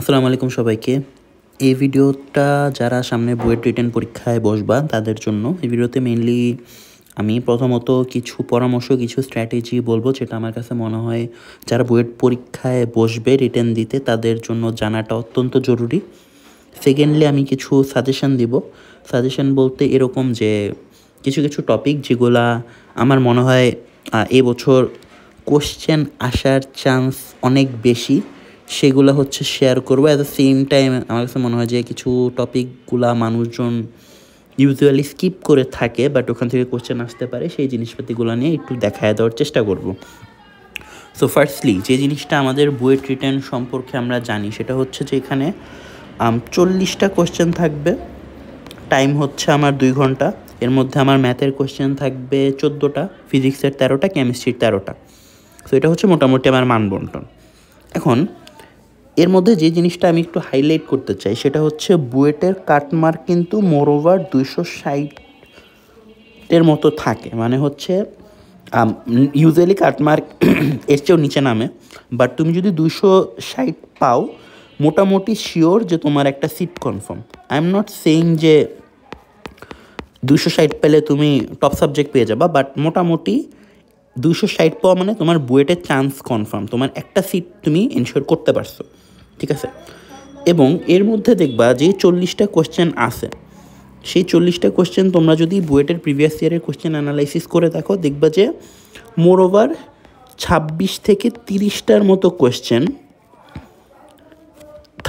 আসসালামু আলাইকুম সবাইকে। এই ভিডিওটা যারা সামনে বুয়েট রিটেন পরীক্ষায় বসবা তাদের জন্য। এই ভিডিওতে মেইনলি আমি প্রথমত কিছু পরামর্শ, কিছু স্ট্র্যাটেজি বলবো যেটা আমার কাছে মনে হয় যারা বুয়েট পরীক্ষায় বসবে রিটেন দিতে তাদের জন্য জানাটা অত্যন্ত জরুরি। সেকেন্ডলি আমি কিছু সাজেশন দিব। সাজেশন বলতে এরকম যে কিছু কিছু টপিক যেগুলা আমার মনে হয় এবছর কোশ্চেন আসার চান্স অনেক বেশি, সেগুলো হচ্ছে শেয়ার করবো। অ্যাট দ্য সেম টাইম আমার কাছে মনে হয় যে কিছু টপিকগুলা মানুষজন ইউজুয়ালি স্কিপ করে থাকে, বাট ওখান থেকে কোশ্চেন আসতে পারে, সেই জিনিসপাতিগুলো নিয়ে একটু দেখায় দেওয়ার চেষ্টা করব। সো ফার্স্টলি যে জিনিসটা আমাদের বুয়েট রিটেন সম্পর্কে আমরা জানি সেটা হচ্ছে যে এখানে 40টা কোশ্চেন থাকবে, টাইম হচ্ছে আমার 2 ঘন্টা। এর মধ্যে আমার ম্যাথের কোশ্চেন থাকবে 14টা, ফিজিক্সের 13টা, কেমিস্ট্রির 13টা। সো এটা হচ্ছে মোটামুটি আমার মানবন্টন। এখন এর মধ্যে যে জিনিসটা আমি একটু হাইলাইট করতে চাই সেটা হচ্ছে বুয়েটের কাটমার্ক কিন্তু মোরওভার 260-এর মতো থাকে। মানে হচ্ছে ইউজুয়ালি কাটমার্ক এর চেয়েও নিচে নামে, বাট তুমি যদি 260 পাও মোটামুটি শিওর যে তোমার একটা seat confirm. I am not saying যে 260 পেলে তুমি টপ সাবজেক্ট পেয়ে যাবা, বাট মোটামুটি 260 পাওয়া মানে তোমার বুয়েটের চান্স কনফার্ম, তোমার একটা সিট তুমি এনশিওর করতে পারছো, ঠিক আছে। এবং এর মধ্যে দেখবা যে 40টা কোশ্চেন আছে, সেই 40টা কোশ্চেন তোমরা যদি বুয়েটের প্রিভিয়াস ইয়ারের কোশ্চেন অ্যানালাইসিস করে দেখো, দেখবা যে মোরওভার 26 থেকে 30টার মতো কোশ্চেন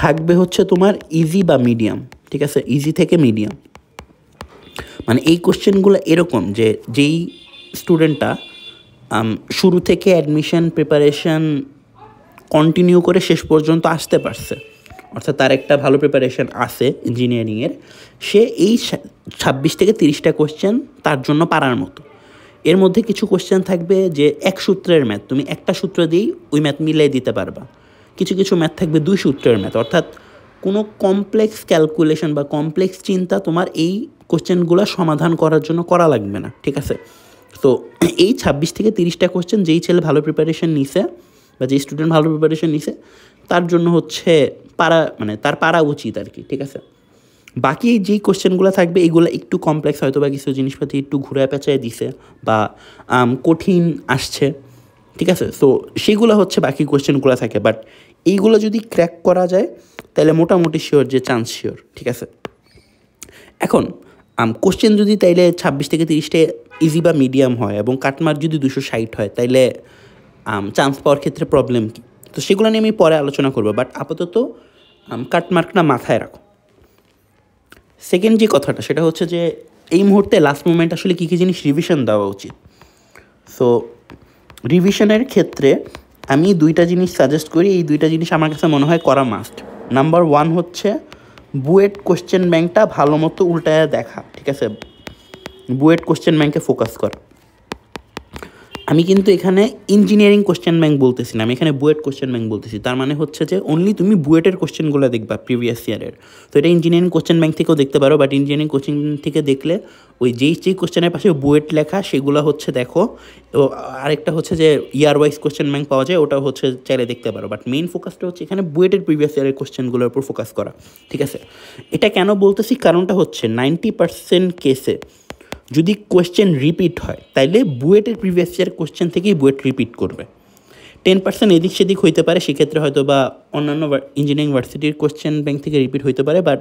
থাকবে হচ্ছে তোমার ইজি বা মিডিয়াম, ঠিক আছে, ইজি থেকে মিডিয়াম। মানে এই কোশ্চেনগুলো এরকম যে যেই স্টুডেন্টটা শুরু থেকে অ্যাডমিশন প্রিপারেশান কন্টিনিউ করে শেষ পর্যন্ত আসতে পারছে, অর্থাৎ তার একটা ভালো প্রিপারেশান আছে ইঞ্জিনিয়ারিংয়ের, সে এই 26 থেকে 30টা কোশ্চেন তার জন্য পারার মতো। এর মধ্যে কিছু কোশ্চেন থাকবে যে এক সূত্রের ম্যাথ, তুমি একটা সূত্র দিয়েই ওই ম্যাথ মিলিয়ে দিতে পারবা। কিছু কিছু ম্যাথ থাকবে 2 সূত্রের ম্যাথ, অর্থাৎ কোনো কমপ্লেক্স ক্যালকুলেশন বা কমপ্লেক্স চিন্তা তোমার এই কোশ্চেনগুলো সমাধান করার জন্য করা লাগবে না, ঠিক আছে। তো এই 26 থেকে 30টা কোশ্চেন যেই ছেলে ভালো প্রিপারেশন নিছে বা যেই স্টুডেন্ট ভালো প্রিপারেশন নিছে তার জন্য হচ্ছে তার পারা উচিত আর কি, ঠিক আছে। বাকি যেই কোশ্চেনগুলো থাকবে এইগুলো একটু কমপ্লেক্স, হয়তো বা কিছু জিনিসপাতি একটু ঘুরে পেঁচায় দিছে বা কঠিন আসছে, ঠিক আছে। সো সেগুলো হচ্ছে বাকি কোশ্চেনগুলো থাকে, বাট এইগুলো যদি ক্র্যাক করা যায় তাহলে মোটামুটি শিওর যে চান্স শিওর, ঠিক আছে। এখন কোশ্চেন যদি তাইলে 26 থেকে 30টে ইজি বা মিডিয়াম হয় এবং কাটমার্ক যদি 260 হয় তাইলে চান্স পাওয়ার ক্ষেত্রে প্রবলেম কী, তো সেগুলো নিয়ে আমি পরে আলোচনা করবো, বাট আপাতত কাটমার্কটা মাথায় রাখো। সেকেন্ড যে কথাটা সেটা হচ্ছে যে এই মুহূর্তে লাস্ট মোমেন্ট আসলে কী কী জিনিস রিভিশন দেওয়া উচিত। সো রিভিশনের ক্ষেত্রে আমি 2টা জিনিস সাজেস্ট করি, এই 2টা জিনিস আমার কাছে মনে হয় করা মাস্ট। নাম্বার 1 হচ্ছে বুয়েট কোশ্চেন ব্যাংকটা ভালো মতো উল্টায় দেখা, ঠিক আছে, বুয়েট কোশ্চেন ব্যাংকে ফোকাস করা। আমি কিন্তু এখানে ইঞ্জিনিয়ারিং কোশ্চেন ব্যাংক বলতেছি না, আমি এখানে বুয়েট কোশ্চেন ব্যাংক বলতেছি। তার মানে হচ্ছে যে অনলি তুমি বুয়েটের কোশ্চেনগুলো দেখবা প্রিভিয়াস ইয়ারের। তো এটা ইঞ্জিনিয়ারিং কোশ্চেন ব্যাংক থেকেও দেখতে পারো, বাট ইঞ্জিনিয়ারিং কোশ্চেন থেকে দেখলে ওই যেই কোশ্চেনের পাশে বুয়েট লেখা সেগুলো হচ্ছে দেখো। আরেকটা হচ্ছে যে ইয়ার ওয়াইজ কোশ্চেন ব্যাংক পাওয়া যায়, ওটা হচ্ছে চাইলে দেখতে পারো, বাট মেইন ফোকাসটা হচ্ছে এখানে বুয়েটের প্রিভিয়াস ইয়ারের কোশ্চেনগুলোর উপর ফোকাস করা, ঠিক আছে। এটা কেন বলতেছি, কারণটা হচ্ছে 90% কেসে যদি কোয়েশ্চেন রিপিট হয় তাইলে বুয়েটের প্রিভিয়াস ইয়ার কোয়েশ্চেন থেকেই বুয়েট রিপিট করবে। 10% এদিক সেদিক হইতে পারে, সেক্ষেত্রে হয়তো বা অন্যান্য ইঞ্জিনিয়ারিং ভার্সিটির কোয়েশ্চেন ব্যাংক থেকে রিপিট হইতে পারে, বাট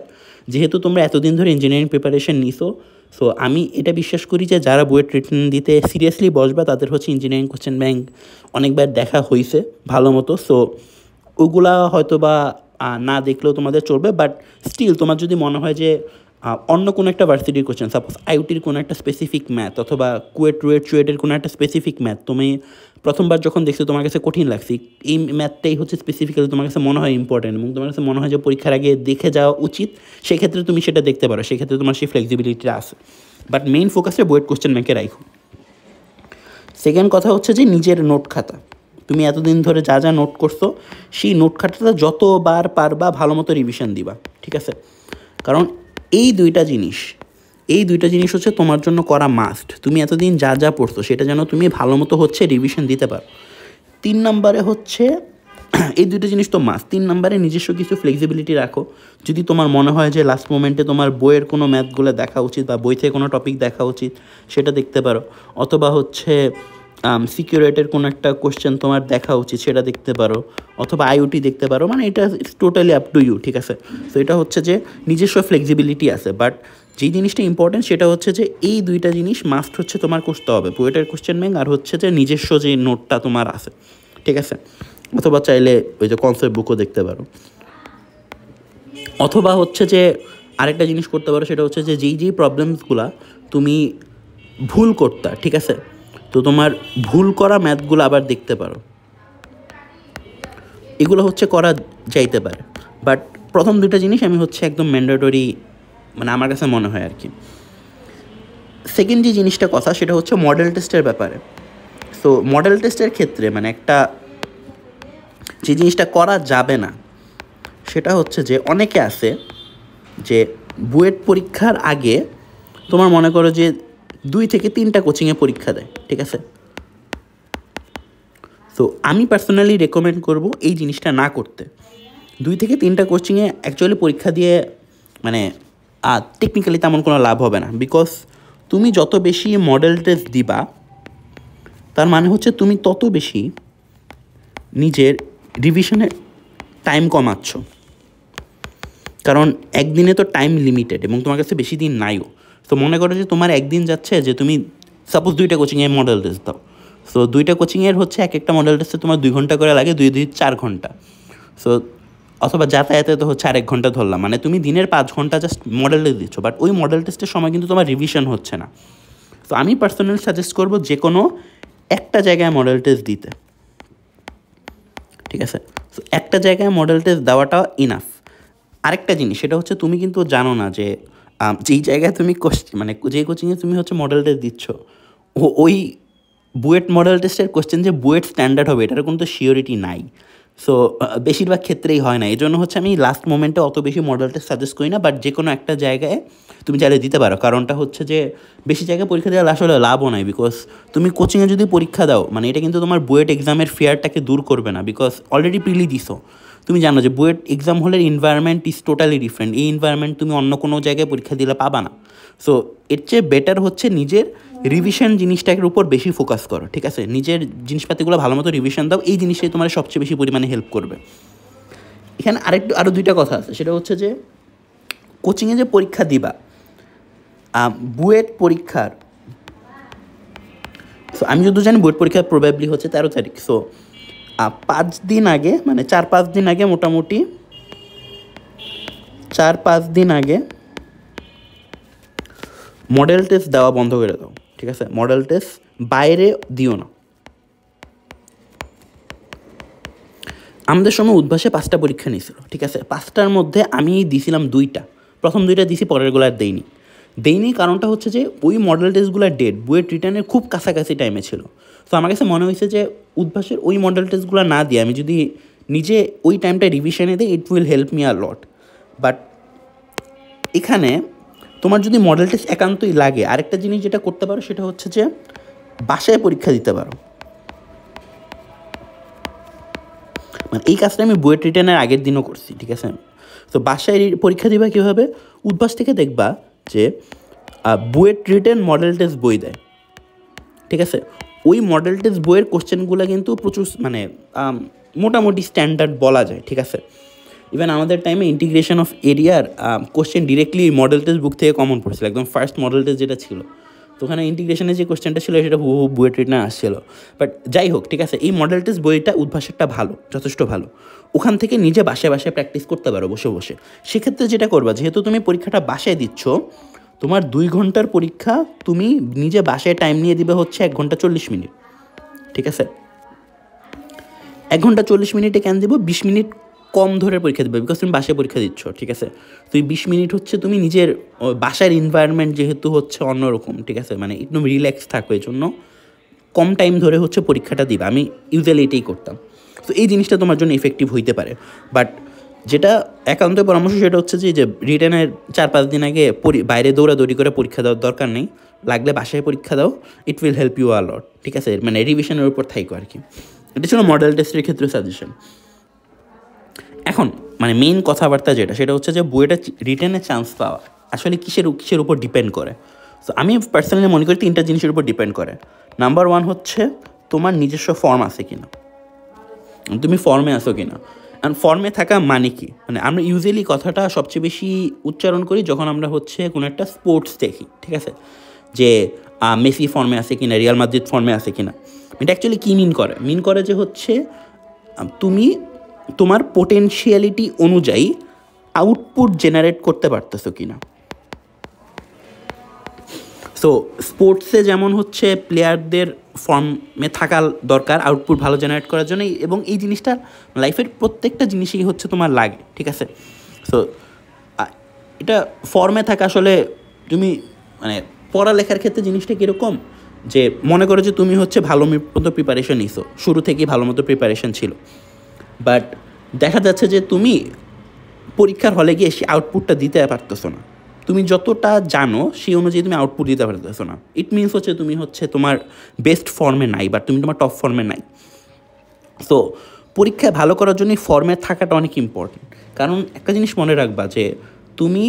যেহেতু তোমরা এতদিন ধরে ইঞ্জিনিয়ারিং প্রিপারেশন নিছো, সো আমি এটা বিশ্বাস করি যে যারা বুয়েট রিটেন দিতে সিরিয়াসলি বসবা তাদের হচ্ছে ইঞ্জিনিয়ারিং কোয়েশ্চেন ব্যাংক অনেকবার দেখা হয়েছে ভালো মতো। সো ওগুলা হয়তো বা না দেখলেও তোমাদের চলবে, বাট স্টিল তোমার যদি মনে হয় যে অন্য কোনো একটা ভার্সিটির কোশ্চেন, সাপোজ আইউটির কোনো একটা স্পেসিফিক ম্যাথ অথবা চুয়েটের কোনো একটা স্পেসিফিক ম্যাথ তুমি প্রথমবার যখন দেখছো তোমার কাছে কঠিন লাগছে, এই ম্যাথটাই হচ্ছে স্পেসিফিক্যালি তোমার কাছে মনে হয় ইম্পর্টেন্ট এবং তোমার কাছে মনে হয় যে পরীক্ষার আগে দেখে যাওয়া উচিত, সেক্ষেত্রে তুমি সেটা দেখতে পারো, সেক্ষেত্রে তোমার সেই ফ্লেক্সিবিলিটিটা আছে। বাট মেইন ফোকাসে বুয়েট কোশ্চেন ব্যাংকে রাখো। সেকেন্ড কথা হচ্ছে যে নিজের নোট খাতা, তুমি এতদিন ধরে যা যা নোট করছো সেই নোট খাতাটা যতবার পারবা ভালো মতো রিভিশন দিবা, ঠিক আছে। কারণ এই দুইটা জিনিস হচ্ছে তোমার জন্য করা মাস্ট। তুমি এতদিন যা যা পড়ছো সেটা যেন তুমি ভালো মতো হচ্ছে রিভিশন দিতে পারো। 3 নম্বরে হচ্ছে এই দুটো জিনিস তো মাস্ট। 3 নম্বরে নিজস্ব কিছু ফ্লেক্সিবিলিটি রাখো। যদি তোমার মনে হয় যে লাস্ট মোমেন্টে তোমার বইয়ের কোনো ম্যাথগুলো দেখা উচিত বা বই থেকে কোনো টপিক দেখা উচিত, সেটা দেখতে পারো। অথবা হচ্ছে সিকিউরিটির কোনো একটা কোশ্চেন তোমার দেখা উচিত, সেটা দেখতে পারো। অথবা আইওটি দেখতে পারো, মানে এটা টোটালি আপ টু ইউ, ঠিক আছে? তো এটা হচ্ছে যে নিজস্ব ফ্লেক্সিবিলিটি আছে। বাট যেই জিনিসটা ইম্পর্টেন্ট সেটা হচ্ছে যে এই দুইটা জিনিস মাস্ট হচ্ছে তোমার করতে হবে, বুয়েটের কোশ্চেন ব্যাংক আর হচ্ছে যে নিজস্ব যে নোটটা তোমার আছে, ঠিক আছে? অথবা চাইলে ওই যে কনসেপ্ট বুকও দেখতে পারো। অথবা হচ্ছে যে আরেকটা জিনিস করতে পারো, সেটা হচ্ছে যে যেই প্রবলেমসগুলা তুমি ভুল করতা, ঠিক আছে, তো তোমার ভুল করা ম্যাথগুলো আবার দেখতে পারো। এগুলো হচ্ছে করা যাইতে পারে। বাট প্রথম দুটো জিনিস আমি হচ্ছে একদম ম্যান্ডেটরি, মানে আমার কাছে মনে হয় আর কি। সেকেন্ড যে জিনিসটা কথা, সেটা হচ্ছে মডেল টেস্টের ব্যাপারে। সো মডেল টেস্টের ক্ষেত্রে মানে একটা যে জিনিসটা করা যাবে না সেটা হচ্ছে যে অনেকে আছে যে বুয়েট পরীক্ষার আগে তোমার মনে করো যে 2 থেকে 3টা কোচিংয়ে পরীক্ষা দেয়, ঠিক আছে? তো আমি পার্সোনালি রেকমেন্ড করব এই জিনিসটা না করতে। 2 থেকে 3টা কোচিংয়ে অ্যাকচুয়ালি পরীক্ষা দিয়ে মানে টেকনিক্যালি তেমন কোনো লাভ হবে না। বিকজ তুমি যত বেশি মডেল টেস্ট দিবা, তার মানে হচ্ছে তুমি তত বেশি নিজের রিভিশনের টাইম কমাচ্ছ। কারণ একদিনে তো টাইম লিমিটেড এবং তোমার কাছে বেশি দিন নাইও। তো মনে করো যে তোমার একদিন যাচ্ছে, যে তুমি সাপোজ 2টা কোচিংয়ে মডেল টেস্ট দাও। সো 2টা কোচিংয়ের হচ্ছে এক একটা মডেল টেস্টে তোমার 2 ঘন্টা করে লাগে, 2 4 ঘন্টা। সো অথবা যাতায়াতে তো হচ্ছে 1 ঘন্টা ধরলাম, মানে তুমি দিনের 5 ঘন্টা জাস্ট মডেল টেস্ট দিচ্ছ। বাট ওই মডেল টেস্টের সময় কিন্তু তোমার রিভিশন হচ্ছে না। তো আমি পার্সোনালি সাজেস্ট করবো যে কোনো একটা জায়গায় মডেল টেস্ট দিতে, ঠিক আছে? সো একটা জায়গায় মডেল টেস্ট দেওয়াটা ইনাফ। আরেকটা জিনিস, সেটা হচ্ছে তুমি কিন্তু জানো না যে যেই জায়গায় তুমি মানে যেই কোচিংয়ে তুমি হচ্ছে মডেল টেস্ট দিচ্ছ, ওই বুয়েট মডেল টেস্টের কোশ্চেন যে বুয়েট স্ট্যান্ডার্ড হবে এটার কিন্তু শিওরিটি নাই। সো বেশিরভাগ ক্ষেত্রেই হয় না। এই জন্য হচ্ছে আমি লাস্ট মোমেন্টে অত বেশি মডেল টেস্ট সাজেস্ট করি না। বাট যে কোনো একটা জায়গায় তুমি চাইলে দিতে পারো। কারণটা হচ্ছে যে বেশি জায়গায় পরীক্ষা দেওয়ার আসলে লাভও নাই। বিকজ তুমি কোচিংয়ে যদি পরীক্ষা দাও, মানে এটা কিন্তু তোমার বুয়েট এক্সামের ফেয়ারটাকে দূর করবে না। বিকজ অলরেডি প্রিলি দিছো, তুমি জানো যে বুয়েট এক্সাম হলের এনভায়রনমেন্ট ইজ টোটালি ডিফারেন্ট। এই এনভায়রনমেন্ট তুমি অন্য কোনো জায়গায় পরীক্ষা দিলে পাবা না। সো এর চেয়ে বেটার হচ্ছে নিজের রিভিশন জিনিসটার উপর বেশি ফোকাস করো, ঠিক আছে? নিজের জিনিসপাতিগুলো ভালো মতো রিভিশন দাও, এই জিনিসটাই তোমার সবচেয়ে বেশি পরিমাণে হেল্প করবে। এখানে আরও 2টা কথা আছে, সেটা হচ্ছে যে কোচিংয়ে যে পরীক্ষা দিবা, বুয়েট পরীক্ষার, সো আমি যদি জানি বুয়েট পরীক্ষা প্রবাবলি হচ্ছে 13 তারিখ। সো 5 দিন আগে, মানে 4-5 দিন আগে, মোটামুটি 4-5 দিন আগে মডেল টেস্ট দেওয়া বন্ধ করে দাও, ঠিক আছে? মডেল টেস্ট বাইরে দিও না। আমাদের সময় উদ্ভাসে 5টা পরীক্ষা নিয়েছিল, ঠিক আছে? 5টার মধ্যে আমি দিয়েছিলাম 2টা। প্রথম 2টা দিয়েছি, পরেরগুলো আর দেইনি। কারণটা হচ্ছে যে ওই মডেল টেস্টগুলোর ডেট বুয়েট রিটার্নের খুব কাছাকাছি টাইমে ছিল। তো আমার কাছে মনে হয়েছে যে উদ্ভাসের ওই মডেল টেস্টগুলো না দিয়ে আমি যদি নিজে ওই টাইমটা রিভিশনে দিই, ইট will help me a lot. But এখানে তোমার যদি মডেল টেস্ট একান্তই লাগে, আরেকটা জিনিস যেটা করতে পারো সেটা হচ্ছে যে বাসায় পরীক্ষা দিতে পারো। মানে এই কাজটা আমি বুয়েট রিটার্নের আগের দিনও করছি, ঠিক আছে? তো বাসায় পরীক্ষা দিবা কীভাবে? উদ্ভাস থেকে দেখবা যে বুয়েট রিটার্ন মডেল টেস্ট বই দেয়, ঠিক আছে? ওই মডেল টেস্ট বইয়ের কোশ্চেনগুলো কিন্তু প্রচুর, মানে মোটামুটি স্ট্যান্ডার্ড বলা যায়, ঠিক আছে? ইভেন আমাদের টাইমে ইন্টিগ্রেশন অফ এরিয়ার কোশ্চেন ডিরেক্টলি মডেল টেস্ট বুক থেকে কমন পড়েছিল, একদম ফার্স্ট মডেল টেস্ট যেটা ছিল। তো ওখানে ইন্টিগ্রেশনের যে কোশ্চেনটা ছিল সেটা হুবহু বুয়েট রিটার্নে আসছিল। বাট যাই হোক, ঠিক আছে, এই মডেল টেস্ট বইটা উদ্ভাসেরটা ভালো, যথেষ্ট ভালো। ওখান থেকে নিজে বাসায় প্র্যাকটিস করতে পারো বসে বসে। সেক্ষেত্রে যেটা করবা, যেহেতু তুমি পরীক্ষাটা বাসায় দিচ্ছ, তোমার 2 ঘন্টার পরীক্ষা তুমি নিজে বাসায় টাইম নিয়ে দিবে হচ্ছে 1 ঘন্টা 40 মিনিট, ঠিক আছে? 1 ঘন্টা 40 মিনিটে কেন দেবো? 20 মিনিট কম ধরে পরীক্ষা দেবে, বিকজ তুমি বাসায় পরীক্ষা দিচ্ছ, ঠিক আছে? তো এই 20 মিনিট হচ্ছে তুমি নিজের বাসার এনভায়রনমেন্ট যেহেতু হচ্ছে অন্যরকম, ঠিক আছে, মানে একদম রিল্যাক্স থাকো, এই জন্য কম টাইম ধরে হচ্ছে পরীক্ষাটা দিবা। আমি ইউজুয়ালি এটাই করতাম। তো এই জিনিসটা তোমার জন্য ইফেক্টিভ হইতে পারে। বাট যেটা একান্তই পরামর্শ, সেটা হচ্ছে যে রিটার্নের 4-5 দিন আগে বাইরে দৌড়াদৌড়ি করে পরীক্ষা দেওয়ার দরকার নেই। লাগলে বাসায় পরীক্ষা দাও, it will help you a lot, ঠিক আছে? মানে রিভিশনের উপর থাইকো আর কি। এটা ছিল মডেল টেস্টের ক্ষেত্রে সাজেশন। এখন মানে মেইন কথাবার্তা যেটা সেটা হচ্ছে যে বুয়েটে রিটেনে চান্স পাওয়া আসলে কিসের উপর ডিপেন্ড করে। সো আমি পার্সোনালি মনে করি 3টা জিনিসের উপর ডিপেন্ড করে। নাম্বার 1 হচ্ছে তোমার নিজস্ব ফর্ম আছে কিনা, তুমি ফর্মে আসো কিনা। অ্যান্ড ফর্মে থাকা মানে কি, মানে আমরা ইউজুয়ালি কথাটা সবচেয়ে বেশি উচ্চারণ করি যখন আমরা হচ্ছে কোনো একটা স্পোর্টস দেখি, ঠিক আছে, যে মেসি ফর্মে আছে কিনা, রিয়াল মাদ্রিদ ফর্মে আছে কিনা। এটা অ্যাকচুয়ালি কী মিন করে যে হচ্ছে তুমি তোমার পোটেনশিয়ালিটি অনুযায়ী আউটপুট জেনারেট করতে পারতেছো কিনা। সো স্পোর্টসে যেমন হচ্ছে প্লেয়ারদের ফর্মে থাকা দরকার আউটপুট ভালো জেনারেট করার জন্য, এবং এই জিনিসটা লাইফের প্রত্যেকটা জিনিসই হচ্ছে তোমার লাগে, ঠিক আছে। সো এটা ফর্মে থাকা আসলে তুমি মানে পড়ালেখার ক্ষেত্রে জিনিসটা কীরকম, যে মনে করো যে তুমি হচ্ছে ভালো মতো প্রিপারেশন নিছো, শুরু থেকেই ভালো মতো প্রিপারেশন ছিল, বাট দেখা যাচ্ছে যে তুমি পরীক্ষার হলে গিয়ে সে আউটপুটটা দিতে পারতেছো না। তুমি যতটা জানো সেই অনুযায়ী তুমি আউটপুট দিতে পারতেছো না। ইট মিনস হচ্ছে তুমি হচ্ছে তোমার বেস্ট ফর্মে নাই, বা তুমি তোমার টপ ফর্মে নাই। সো পরীক্ষায় ভালো করার জন্য ফর্মে থাকাটা অনেক ইম্পর্টেন্ট। কারণ একটা জিনিস মনে রাখবা যে তুমি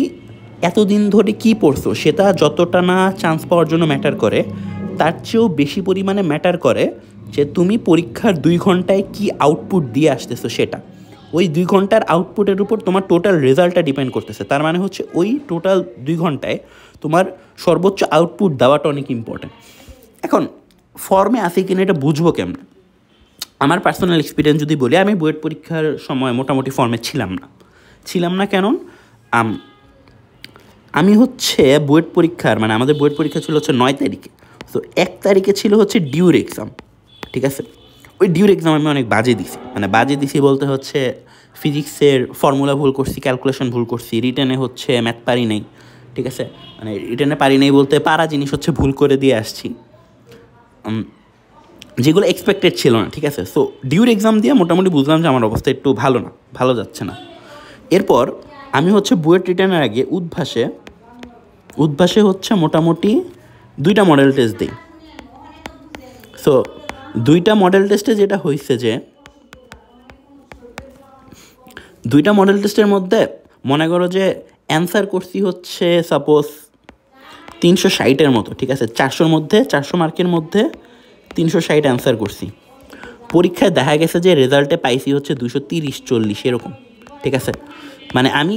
এতদিন ধরে কী পড়ছো সেটা যতটা না চান্স পাওয়ার জন্য ম্যাটার করে, তার চেয়েও বেশি পরিমাণে ম্যাটার করে যে তুমি পরীক্ষার 2 ঘন্টায় কী আউটপুট দিয়ে আসতেছো সেটা। ওই 2 ঘন্টার আউটপুটের উপর তোমার টোটাল রেজাল্টটা ডিপেন্ড করতেছে। তার মানে হচ্ছে ওই টোটাল 2 ঘন্টায় তোমার সর্বোচ্চ আউটপুট দেওয়াটা অনেক ইম্পর্ট্যান্ট। এখন ফর্মে আসে কিনা এটা বুঝবো কেমন? আমার পার্সোনাল এক্সপিরিয়েন্স যদি বলি, আমি বুয়েট পরীক্ষার সময় মোটামুটি ফর্মে ছিলাম না কেন, আমি হচ্ছে বুয়েট পরীক্ষার মানে আমাদের বুয়েট পরীক্ষা ছিল হচ্ছে 9 তারিখে। তো 1 তারিখে ছিল হচ্ছে ডিউর এক্সাম, ঠিক আছে। ওই ডিউর এক্সাম আমি অনেক বাজে দিছি বলতে হচ্ছে ফিজিক্সের ফর্মুলা ভুল করছি, ক্যালকুলেশন ভুল করছি, রিটেনে হচ্ছে ম্যাথ পারি নেই, ঠিক আছে। মানে রিটেনে পারি নেই বলতে পারা জিনিস হচ্ছে ভুল করে দিয়ে আসছি, যেগুলো এক্সপেক্টেড ছিল না, ঠিক আছে। সো ডিউর এক্সাম দিয়ে মোটামুটি বুঝলাম যে আমার অবস্থা একটু ভালো যাচ্ছে না। এরপর আমি হচ্ছে বুয়েট রিটার্নের আগে উদ্ভাসে হচ্ছে মোটামুটি 2টা মডেল টেস্ট দিই। সো 2টা মডেল টেস্টে যেটা হয়েছে যে 2টা মডেল টেস্টের মধ্যে মনে করো যে অ্যান্সার করছি হচ্ছে সাপোজ 360-এর মতো, ঠিক আছে। 400 মার্কের মধ্যে 360 অ্যান্সার করছি। পরীক্ষায় দেখা গেছে যে রেজাল্টে পাইছি হচ্ছে 230-40 এরকম, ঠিক আছে। মানে আমি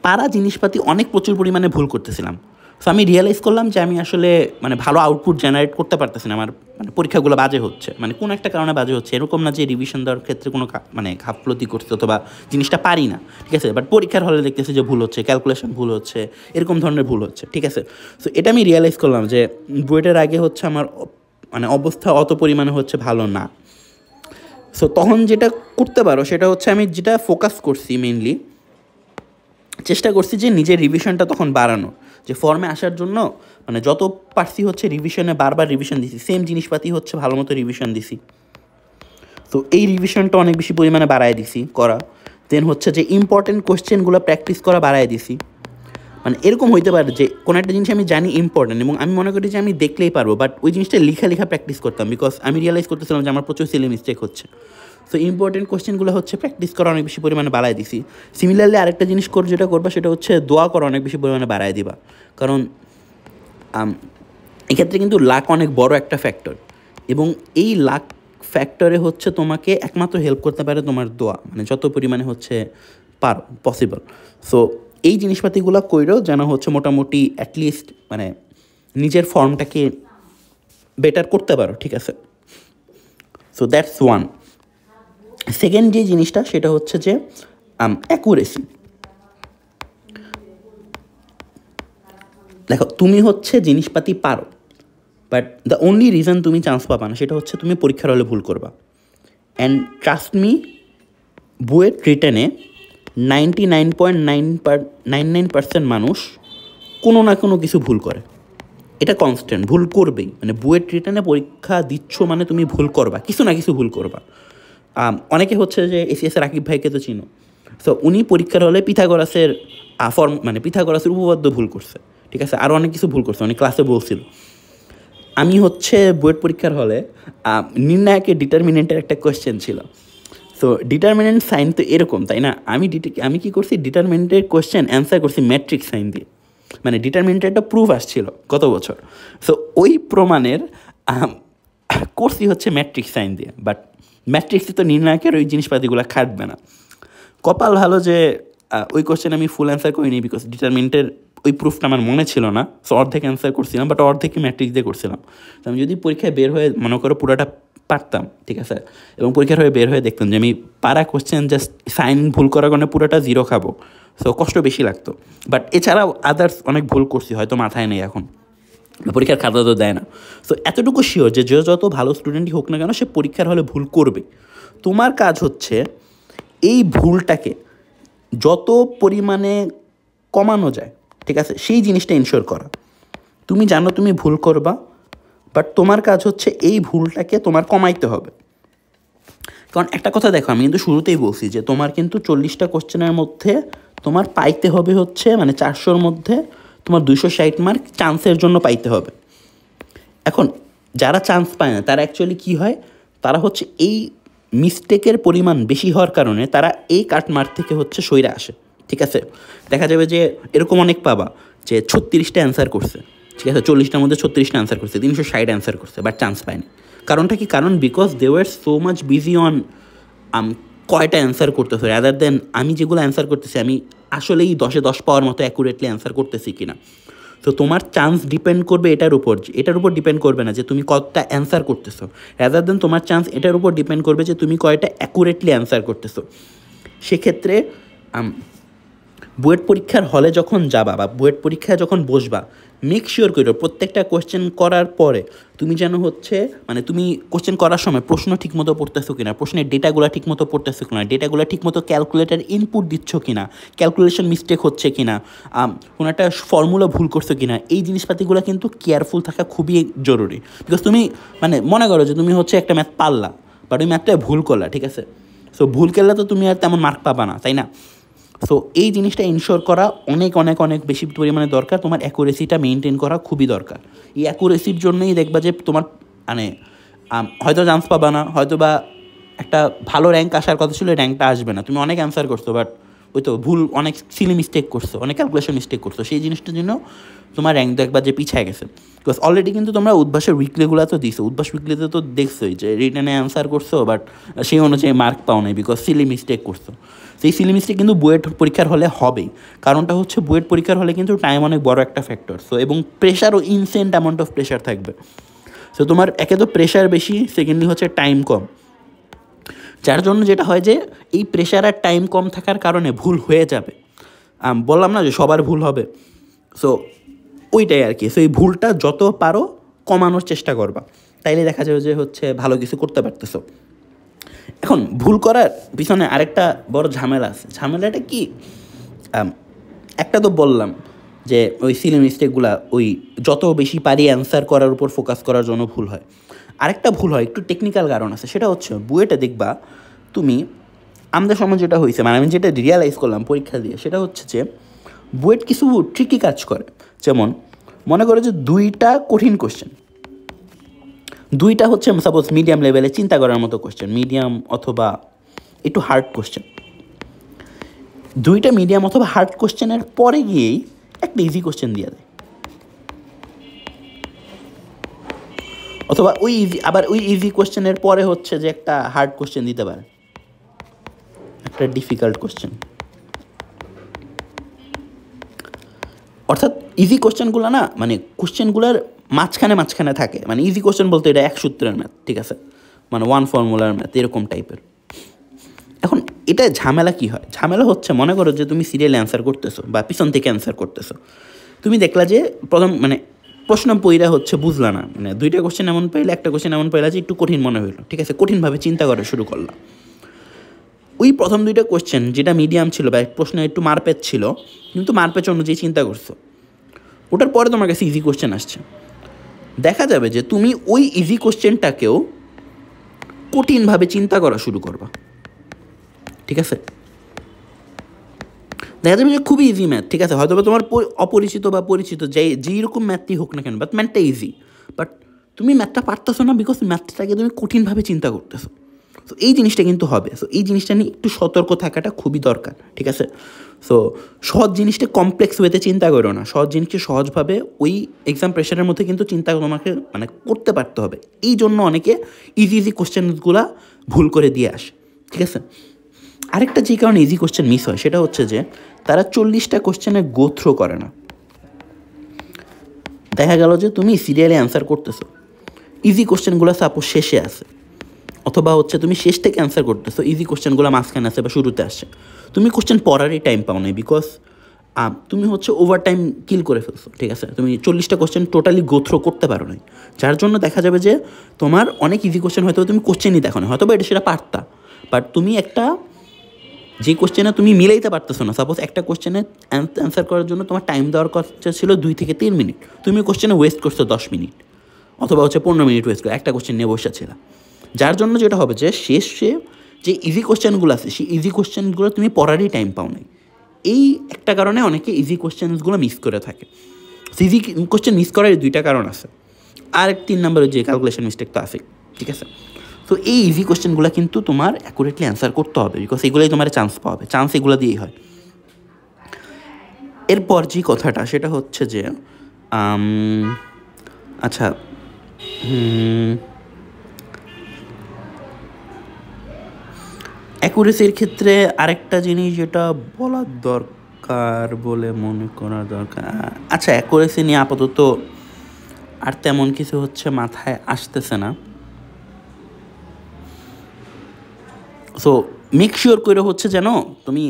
পারা জিনিসপাতি অনেক প্রচুর পরিমাণে ভুল করতেছিলাম। সো আমি রিয়েলাইজ করলাম যে আমি আসলে মানে ভালো আউটপুট জেনারেট করতে পারতেছি না, আমার মানে পরীক্ষাগুলো বাজে হচ্ছে, মানে কোনো একটা কারণে বাজে হচ্ছে। এরকম না যে রিভিশন দেওয়ার ক্ষেত্রে কোনো মানে ঘাপলতি করছে অথবা জিনিসটা পারি না, ঠিক আছে, বাট পরীক্ষার হলে দেখতেছি যে ভুল হচ্ছে, ক্যালকুলেশন ভুল হচ্ছে, এরকম ধরনের ভুল হচ্ছে, ঠিক আছে। সো এটা আমি রিয়েলাইজ করলাম যে বুয়েটের আগে হচ্ছে আমার মানে অবস্থা অত পরিমাণে হচ্ছে ভালো না। সো তখন যেটা করতে পারো সেটা হচ্ছে আমি যেটা ফোকাস করছি মেইনলি চেষ্টা করছি যে নিজের রিভিশনটা তখন বাড়ানো, যে ফর্মে আসার জন্য মানে যত পারছি হচ্ছে রিভিশনে বারবার রিভিশন দিছি, সেম জিনিসপাতি হচ্ছে ভালো মতো রিভিশন দিছি। তো এই রিভিশনটা অনেক বেশি পরিমাণে বাড়ায় দিছি করা। দেন হচ্ছে যে ইম্পর্টেন্ট কোয়েশ্চেনগুলো প্র্যাকটিস করা বাড়ায় দিছি। মানে এরকম হইতে পারে যে কোনো একটা জিনিস আমি জানি ইম্পর্টেন্ট এবং আমি মনে করি যে আমি দেখলেই পারবো, বাট ওই জিনিসটা লেখা প্র্যাকটিস করতাম, বিকজ আমি রিয়েলাইজ করতেছিলাম যে আমার প্রচুর সিলি মিস্টেক হচ্ছে। সো ইম্পর্টেন্ট কোয়েশ্চেনগুলো হচ্ছে প্র্যাকটিস করা অনেক বেশি পরিমাণে বাড়ায় দিছি। সিমিলারলি আরেকটা জিনিস যেটা করবা সেটা হচ্ছে দোয়া করা অনেক বেশি পরিমাণে বাড়ায় দিবা, কারণ এক্ষেত্রে কিন্তু লাক অনেক বড় একটা ফ্যাক্টর, এবং এই লাক ফ্যাক্টরে হচ্ছে তোমাকে একমাত্র হেল্প করতে পারে তোমার দোয়া, মানে যত পরিমাণে হচ্ছে পারো পসিবল। সো এই জিনিসপাতিগুলো কইরো যেন হচ্ছে মোটামুটি অ্যাটলিস্ট মানে নিজের ফর্মটাকে বেটার করতে পারো, ঠিক আছে। So that's one. সেকেন্ড যে জিনিসটা সেটা হচ্ছে যে অ্যাকুরেসি। দেখো তুমি হচ্ছে জিনিসপাতি পারো, বাট দ্য অনলি রিজন তুমি চান্স পাবা না সেটা হচ্ছে তুমি পরীক্ষার হলে ভুল করবা। অ্যান্ড ট্রাস্ট মি, বুয়েট রিটেনে 99.99% মানুষ কোনো না কোনো কিছু ভুল করে, এটা কনস্ট্যান্ট, ভুল করবেই। মানে বুয়েট রিটেনে পরীক্ষা দিচ্ছ মানে তুমি ভুল করবা, কিছু না কিছু ভুল করবা। অনেকে হচ্ছে যে এসিএসের আকিব ভাইকে তো চিনো, সো উনি পরীক্ষার হলে পিথাগোরাসের পিথাগোরাসের উপপাদ্য ভুল করছে, ঠিক আছে, আরও অনেক কিছু ভুল করছে, অনেক ক্লাসে বলছিল। আমি হচ্ছে বুয়েট পরীক্ষার হলে নির্ণায়কের ডিটারমিনেন্টের একটা কোয়েশ্চেন ছিল। সো ডিটারমিনেন্ট সাইন তো এরকম, তাই না? আমি কি করছি, ডিটারমিনেন্টের কোয়েশ্চেন অ্যান্সার করছি ম্যাট্রিক্স সাইন দিয়ে। মানে ডিটারমিনেন্টের একটা প্রুফ আসছিল গত বছর, সো ওই প্রমাণের করছি হচ্ছে ম্যাট্রিক্স সাইন দিয়ে। বাট ম্যাট্রিক্সে তো নির্ণায়কের ওই জিনিসপাতিগুলো খাটবে না। কপাল ভালো যে ওই কোয়েশ্চেন আমি ফুল অ্যান্সার করিনি, বিকজ ডিটারমিনেন্টের ওই প্রুফটা আমার মনে ছিল না। সো অর্ধেক অ্যান্সার করছিলাম, বাট অর্ধেকই ম্যাট্রিক্স দিয়ে করছিলাম। তো আমি যদি পরীক্ষায় বের হয়ে মনে করো পুরোটা পারতাম, ঠিক আছে, এবং পরীক্ষার হয়ে বের হয়ে দেখতাম যে আমি পারা কোয়েশ্চেন জাস্ট সাইন ভুল করার কারণে পুরোটা 0 খাবো, সো কষ্ট বেশি লাগতো। বাট এছাড়াও আদার্স অনেক ভুল করছি, হয়তো মাথায় নেই এখন, পরীক্ষার খাতা তো দেয় না। সো এতটুকু শিওর যে যত ভালো স্টুডেন্টই হোক না কেন সে পরীক্ষার হলে ভুল করবে। তোমার কাজ হচ্ছে এই ভুলটাকে যত পরিমাণে কমানো যায়, ঠিক আছে, সেই জিনিসটা ইনশিওর করা। তুমি জানো তুমি ভুল করবা, বাট তোমার কাজ হচ্ছে এই ভুলটাকে তোমার কমাইতে হবে। কারণ একটা কথা দেখো, আমি কিন্তু শুরুতেই বলছি যে তোমার কিন্তু 40টা কোশ্চেনের মধ্যে তোমার পাইতে হবে হচ্ছে, মানে 400-র মধ্যে তোমার 260 মার্ক চান্সের জন্য পাইতে হবে। এখন যারা চান্স পায় না তারা অ্যাকচুয়ালি কী হয়, তারা হচ্ছে এই মিস্টেকের পরিমাণ বেশি হওয়ার কারণে তারা এই কাটমার্ক থেকে হচ্ছে সইরে আসে, ঠিক আছে। দেখা যাবে যে এরকম অনেক পাবা যে 36টা অ্যান্সার করছে, ঠিক আছে, 40টার মধ্যে 36টা অ্যান্সার করছে, 360 অ্যান্সার করছে, বাট চান্স পায়নি। কারণটা কি? কারণ because they were so much busy on কয়টা অ্যান্সার করতেছে, রাদার দেন আমি যেগুলো অ্যান্সার করতেছি আমি আসলেই 10-এ 10 পাওয়ার মতো অ্যাকুরেটলি অ্যান্সার করতেছি কিনা। তো তোমার চান্স ডিপেন্ড করবে এটার উপর ডিপেন্ড করবে না যে তুমি কতটা অ্যান্সার করতেছো, রাদার দেন তোমার চান্স এটার উপর ডিপেন্ড করবে যে তুমি কয়টা অ্যাকুরেটলি অ্যান্সার করতেছো। সেক্ষেত্রে বুয়েট পরীক্ষার হলে যখন যাবা বা বুয়েট পরীক্ষায় যখন বসবা, মেক শিওর করো প্রত্যেকটা কোয়েশ্চেন করার পরে তুমি যেন হচ্ছে, মানে তুমি কোয়েশ্চেন করার সময় প্রশ্ন ঠিকমতো পড়তেছো কিনা, প্রশ্নের ডেটাগুলো ঠিকমতো পড়তেছো কিনা, ডেটাগুলো ঠিকমতো ক্যালকুলেটার ইনপুট দিচ্ছ কিনা, ক্যালকুলেশন মিস্টেক হচ্ছে কিনা, কোনো একটা ফর্মুলা ভুল করছো কিনা, এই জিনিসপাতিগুলো কিন্তু কেয়ারফুল থাকা খুবই জরুরি। বিকজ তুমি মানে মনে করো যে তুমি হচ্ছে একটা ম্যাথ পারলা, বাট ওই ম্যাথটা ভুল করলা, ঠিক আছে, সো ভুল করলে তো তুমি আর তেমন মার্ক পাবা না, তাই না? সো এই জিনিসটা ইনশিওর করা অনেক অনেক অনেক বেশি পরিমাণে দরকার। তোমার অ্যাকুরেসিটা মেনটেন করা খুবই দরকার। এই অ্যাকুরেসির জন্যই দেখবা যে তোমার মানে হয়তো চান্স পাবা না, হয়তো বা একটা ভালো র্যাঙ্ক আসার কথা ছিল, র্যাঙ্কটা আসবে না, তুমি অনেক অ্যান্সার করছো, বাট ওই তো ভুল, অনেক সিলি মিস্টেক করছো, অনেক ক্যালকুলেশন মিস্টেক করছো, সেই জিনিসটার জন্য তোমার র্যাঙ্ক দেখবা যে পিছিয়ে গেছে। বিকজ অলরেডি কিন্তু তোমরা উদ্ভাসের উইকলিগুলো তো দিছো, উদ্ভাস উইকলিতে তো দেখছোই যে রিটেনে অ্যান্সার করছো, বাট সেই অনুযায়ী মার্ক পাও নাই, বিকজ সিলি মিস্টেক করছো। সেই সিলি মিস্টেক কিন্তু বুয়েট পরীক্ষার হলে হবেই। কারণটা হচ্ছে বুয়েট পরীক্ষার হলে কিন্তু টাইম অনেক বড় একটা ফ্যাক্টর, সো এবং প্রেশারও ইনসেন্ট অ্যামাউন্ট অফ প্রেশার থাকবে। সো তোমার একে তো প্রেশার বেশি, সেকেন্ডলি হচ্ছে টাইম কম, যার জন্য যেটা হয় যে এই প্রেশার আর টাইম কম থাকার কারণে ভুল হয়ে যাবে। বললাম না যে সবার ভুল হবে, সো ওইটাই আর কি। সো এই ভুলটা যত পারো কমানোর চেষ্টা করবা, তাইলে দেখা যাবে যে হচ্ছে ভালো কিছু করতে পারতেছো। এখন ভুল করার পিছনে আরেকটা বড় ঝামেলা আছে। ঝামেলাটা কি? একটা তো বললাম যে ওই সিলি মিস্টেকগুলা ওই যত বেশি পারি অ্যান্সার করার উপর ফোকাস করার জন্য ভুল হয়। আরেকটা ভুল হয় একটু টেকনিক্যাল কারণ আছে, সেটা হচ্ছে বুয়েটে দেখবা তুমি, আমাদের সময় যেটা হয়েছে, মানে আমি যেটা রিয়ালাইজ করলাম পরীক্ষা দিয়ে, সেটা হচ্ছে যে বুয়েট কিছু ট্রিকি কাজ করে। যেমন মনে করো যে 2টা কঠিন কোশ্চেন, 2টা হচ্ছে সাপোজ মিডিয়াম লেভেলে চিন্তা করার মতো কোশ্চেন, মিডিয়াম অথবা একটু হার্ড কোশ্চেন, 2টা মিডিয়াম অথবা হার্ড কোশ্চেনের পরে গিয়েই একটা ইজি কোশ্চেন দিয়ে দেয়, অথবা ওই ইজি কোশ্চেনের পরে হচ্ছে যে একটা হার্ড কোশ্চেন দিতে পারে, একটা ডিফিকাল্ট কোশ্চেন। অর্থাৎ ইজি কোশ্চেনগুলো না, মানে কোশ্চেনগুলোর মাঝখানে থাকে, মানে ইজি কোশ্চেন বলতে এটা 1 সূত্রের ম্যাথ, ঠিক আছে, মানে 1 ফর্মুলার ম্যাথ, এরকম টাইপের। এখন এটা ঝামেলা কি হয়? ঝামেলা হচ্ছে মনে করো যে তুমি সিরিয়ালে অ্যান্সার করতেছো বা পিছন থেকে অ্যান্সার করতেছো, তুমি দেখলা যে প্রথম মানে প্রশ্ন পইরা হচ্ছে বুঝলা না, মানে 2টা কোশ্চেন এমন পাইলে, একটা কোশ্চেন এমন পাইলা যে একটু কঠিন মনে হইলো, ঠিক আছে, কঠিনভাবে চিন্তা করা শুরু করলাম। ওই প্রথম 2টা কোশ্চেন যেটা মিডিয়াম ছিল বা প্রশ্ন একটু মারপ্যাচ ছিল, কিন্তু মারপ্যাচ অনুযায়ী চিন্তা করছো, ওটার পরে তোমার কাছে ইজি কোশ্চেন আসছে, দেখা যাবে যে তুমি ওই ইজি কোশ্চেনটাকেও কঠিনভাবে চিন্তা করা শুরু করবা, ঠিক আছে। দেখা যাবে যে খুবই ইজি ম্যাথ, ঠিক আছে, হয়তো বা তোমার অপরিচিত বা পরিচিত যেই রকম ম্যাথই হোক না কেন, বাট ম্যাথটা ইজি, বাট তুমি ম্যাথটা পারতেছো না বিকজ ম্যাথটাকে তুমি কঠিনভাবে চিন্তা করতেছো। সো এই জিনিসটা কিন্তু হবে। সো এই জিনিসটা নিয়ে একটু সতর্ক থাকাটা খুবই দরকার, ঠিক আছে? সো সহজ জিনিসটা কমপ্লেক্স ওয়েতে চিন্তা করো না, সহজ জিনিসকে সহজভাবে ওই এক্সাম প্রেশারের মধ্যে কিন্তু চিন্তা তোমাকে মানে করতে পারতে হবে। এই জন্য অনেকে ইজি ইজি কোশ্চেনগুলো ভুল করে দিয়ে আসে, ঠিক আছে? আরেকটা যে কারণে ইজি কোশ্চেন মিস হয় সেটা হচ্ছে যে তারা 40টা কোশ্চেনে গো থ্রু করে না। দেখা গেল যে তুমি সিরিয়ালে অ্যান্সার করতেছো, ইজি কোশ্চেনগুলো সাপোজ শেষে আসে, অথবা হচ্ছে তুমি শেষ থেকে অ্যান্সার করতেছো, ইজি কোশ্চেনগুলো মাঝখানে আসে বা শুরুতে আসছে, তুমি কোশ্চেন পড়ারই টাইম পাও নাই, বিকজ তুমি হচ্ছে ওভার টাইম কিল করে ফেলছো, ঠিক আছে? তুমি 40টা কোশ্চেন টোটালি গো থ্রো করতে পারো নাই, যার জন্য দেখা যাবে যে তোমার অনেক ইজি কোশ্চেন হয়তো তুমি কোশ্চেনই দেখো না, হয়তো বা এটা সেটা পারতা, বাট তুমি একটা যে কোশ্চেনে তুমি মিলাইতে পারতেছো না, সাপোজ একটা কোশ্চেনে অ্যান্সার করার জন্য তোমার টাইম দেওয়ার কথা ছিল 2 থেকে 3 মিনিট, তুমি কোশ্চেনে ওয়েস্ট করছো 10 মিনিট, অথবা হচ্ছে 15 মিনিট ওয়েস্ট করে একটা কোশ্চেন নিয়ে বসেছিল, যার জন্য যেটা হবে যে শেষে যে ইজি কোশ্চেনগুলো আছে সেই ইজি কোশ্চেনগুলো তুমি পড়ারই টাইম পাও নাই। এই একটা কারণে অনেকে ইজি কোশ্চেনগুলো মিস করে থাকে। ইজি কোশ্চেন মিস করার 2টা কারণ আছে, আর 3 নম্বরের যে ক্যালকুলেশন মিস্টেক তো আছে, ঠিক আছে? তো এই ইজি কোশ্চেনগুলো কিন্তু তোমার অ্যাকুরেটলি অ্যান্সার করতে হবে, বিকজ এগুলোই তোমার চান্স পাবে, চান্স এগুলো দিয়েই হয়। এরপর যে কথাটা সেটা হচ্ছে যে আচ্ছা, অ্যাকুরেসির ক্ষেত্রে আরেকটা জিনিস যেটা বলার দরকার বলে মনে করা দরকার, আচ্ছা অ্যাকুরেসি নিয়ে আপাতত আর তেমন কিছু হচ্ছে মাথায় আসতেছে না। সো মেক শিওর করে হচ্ছে যেন তুমি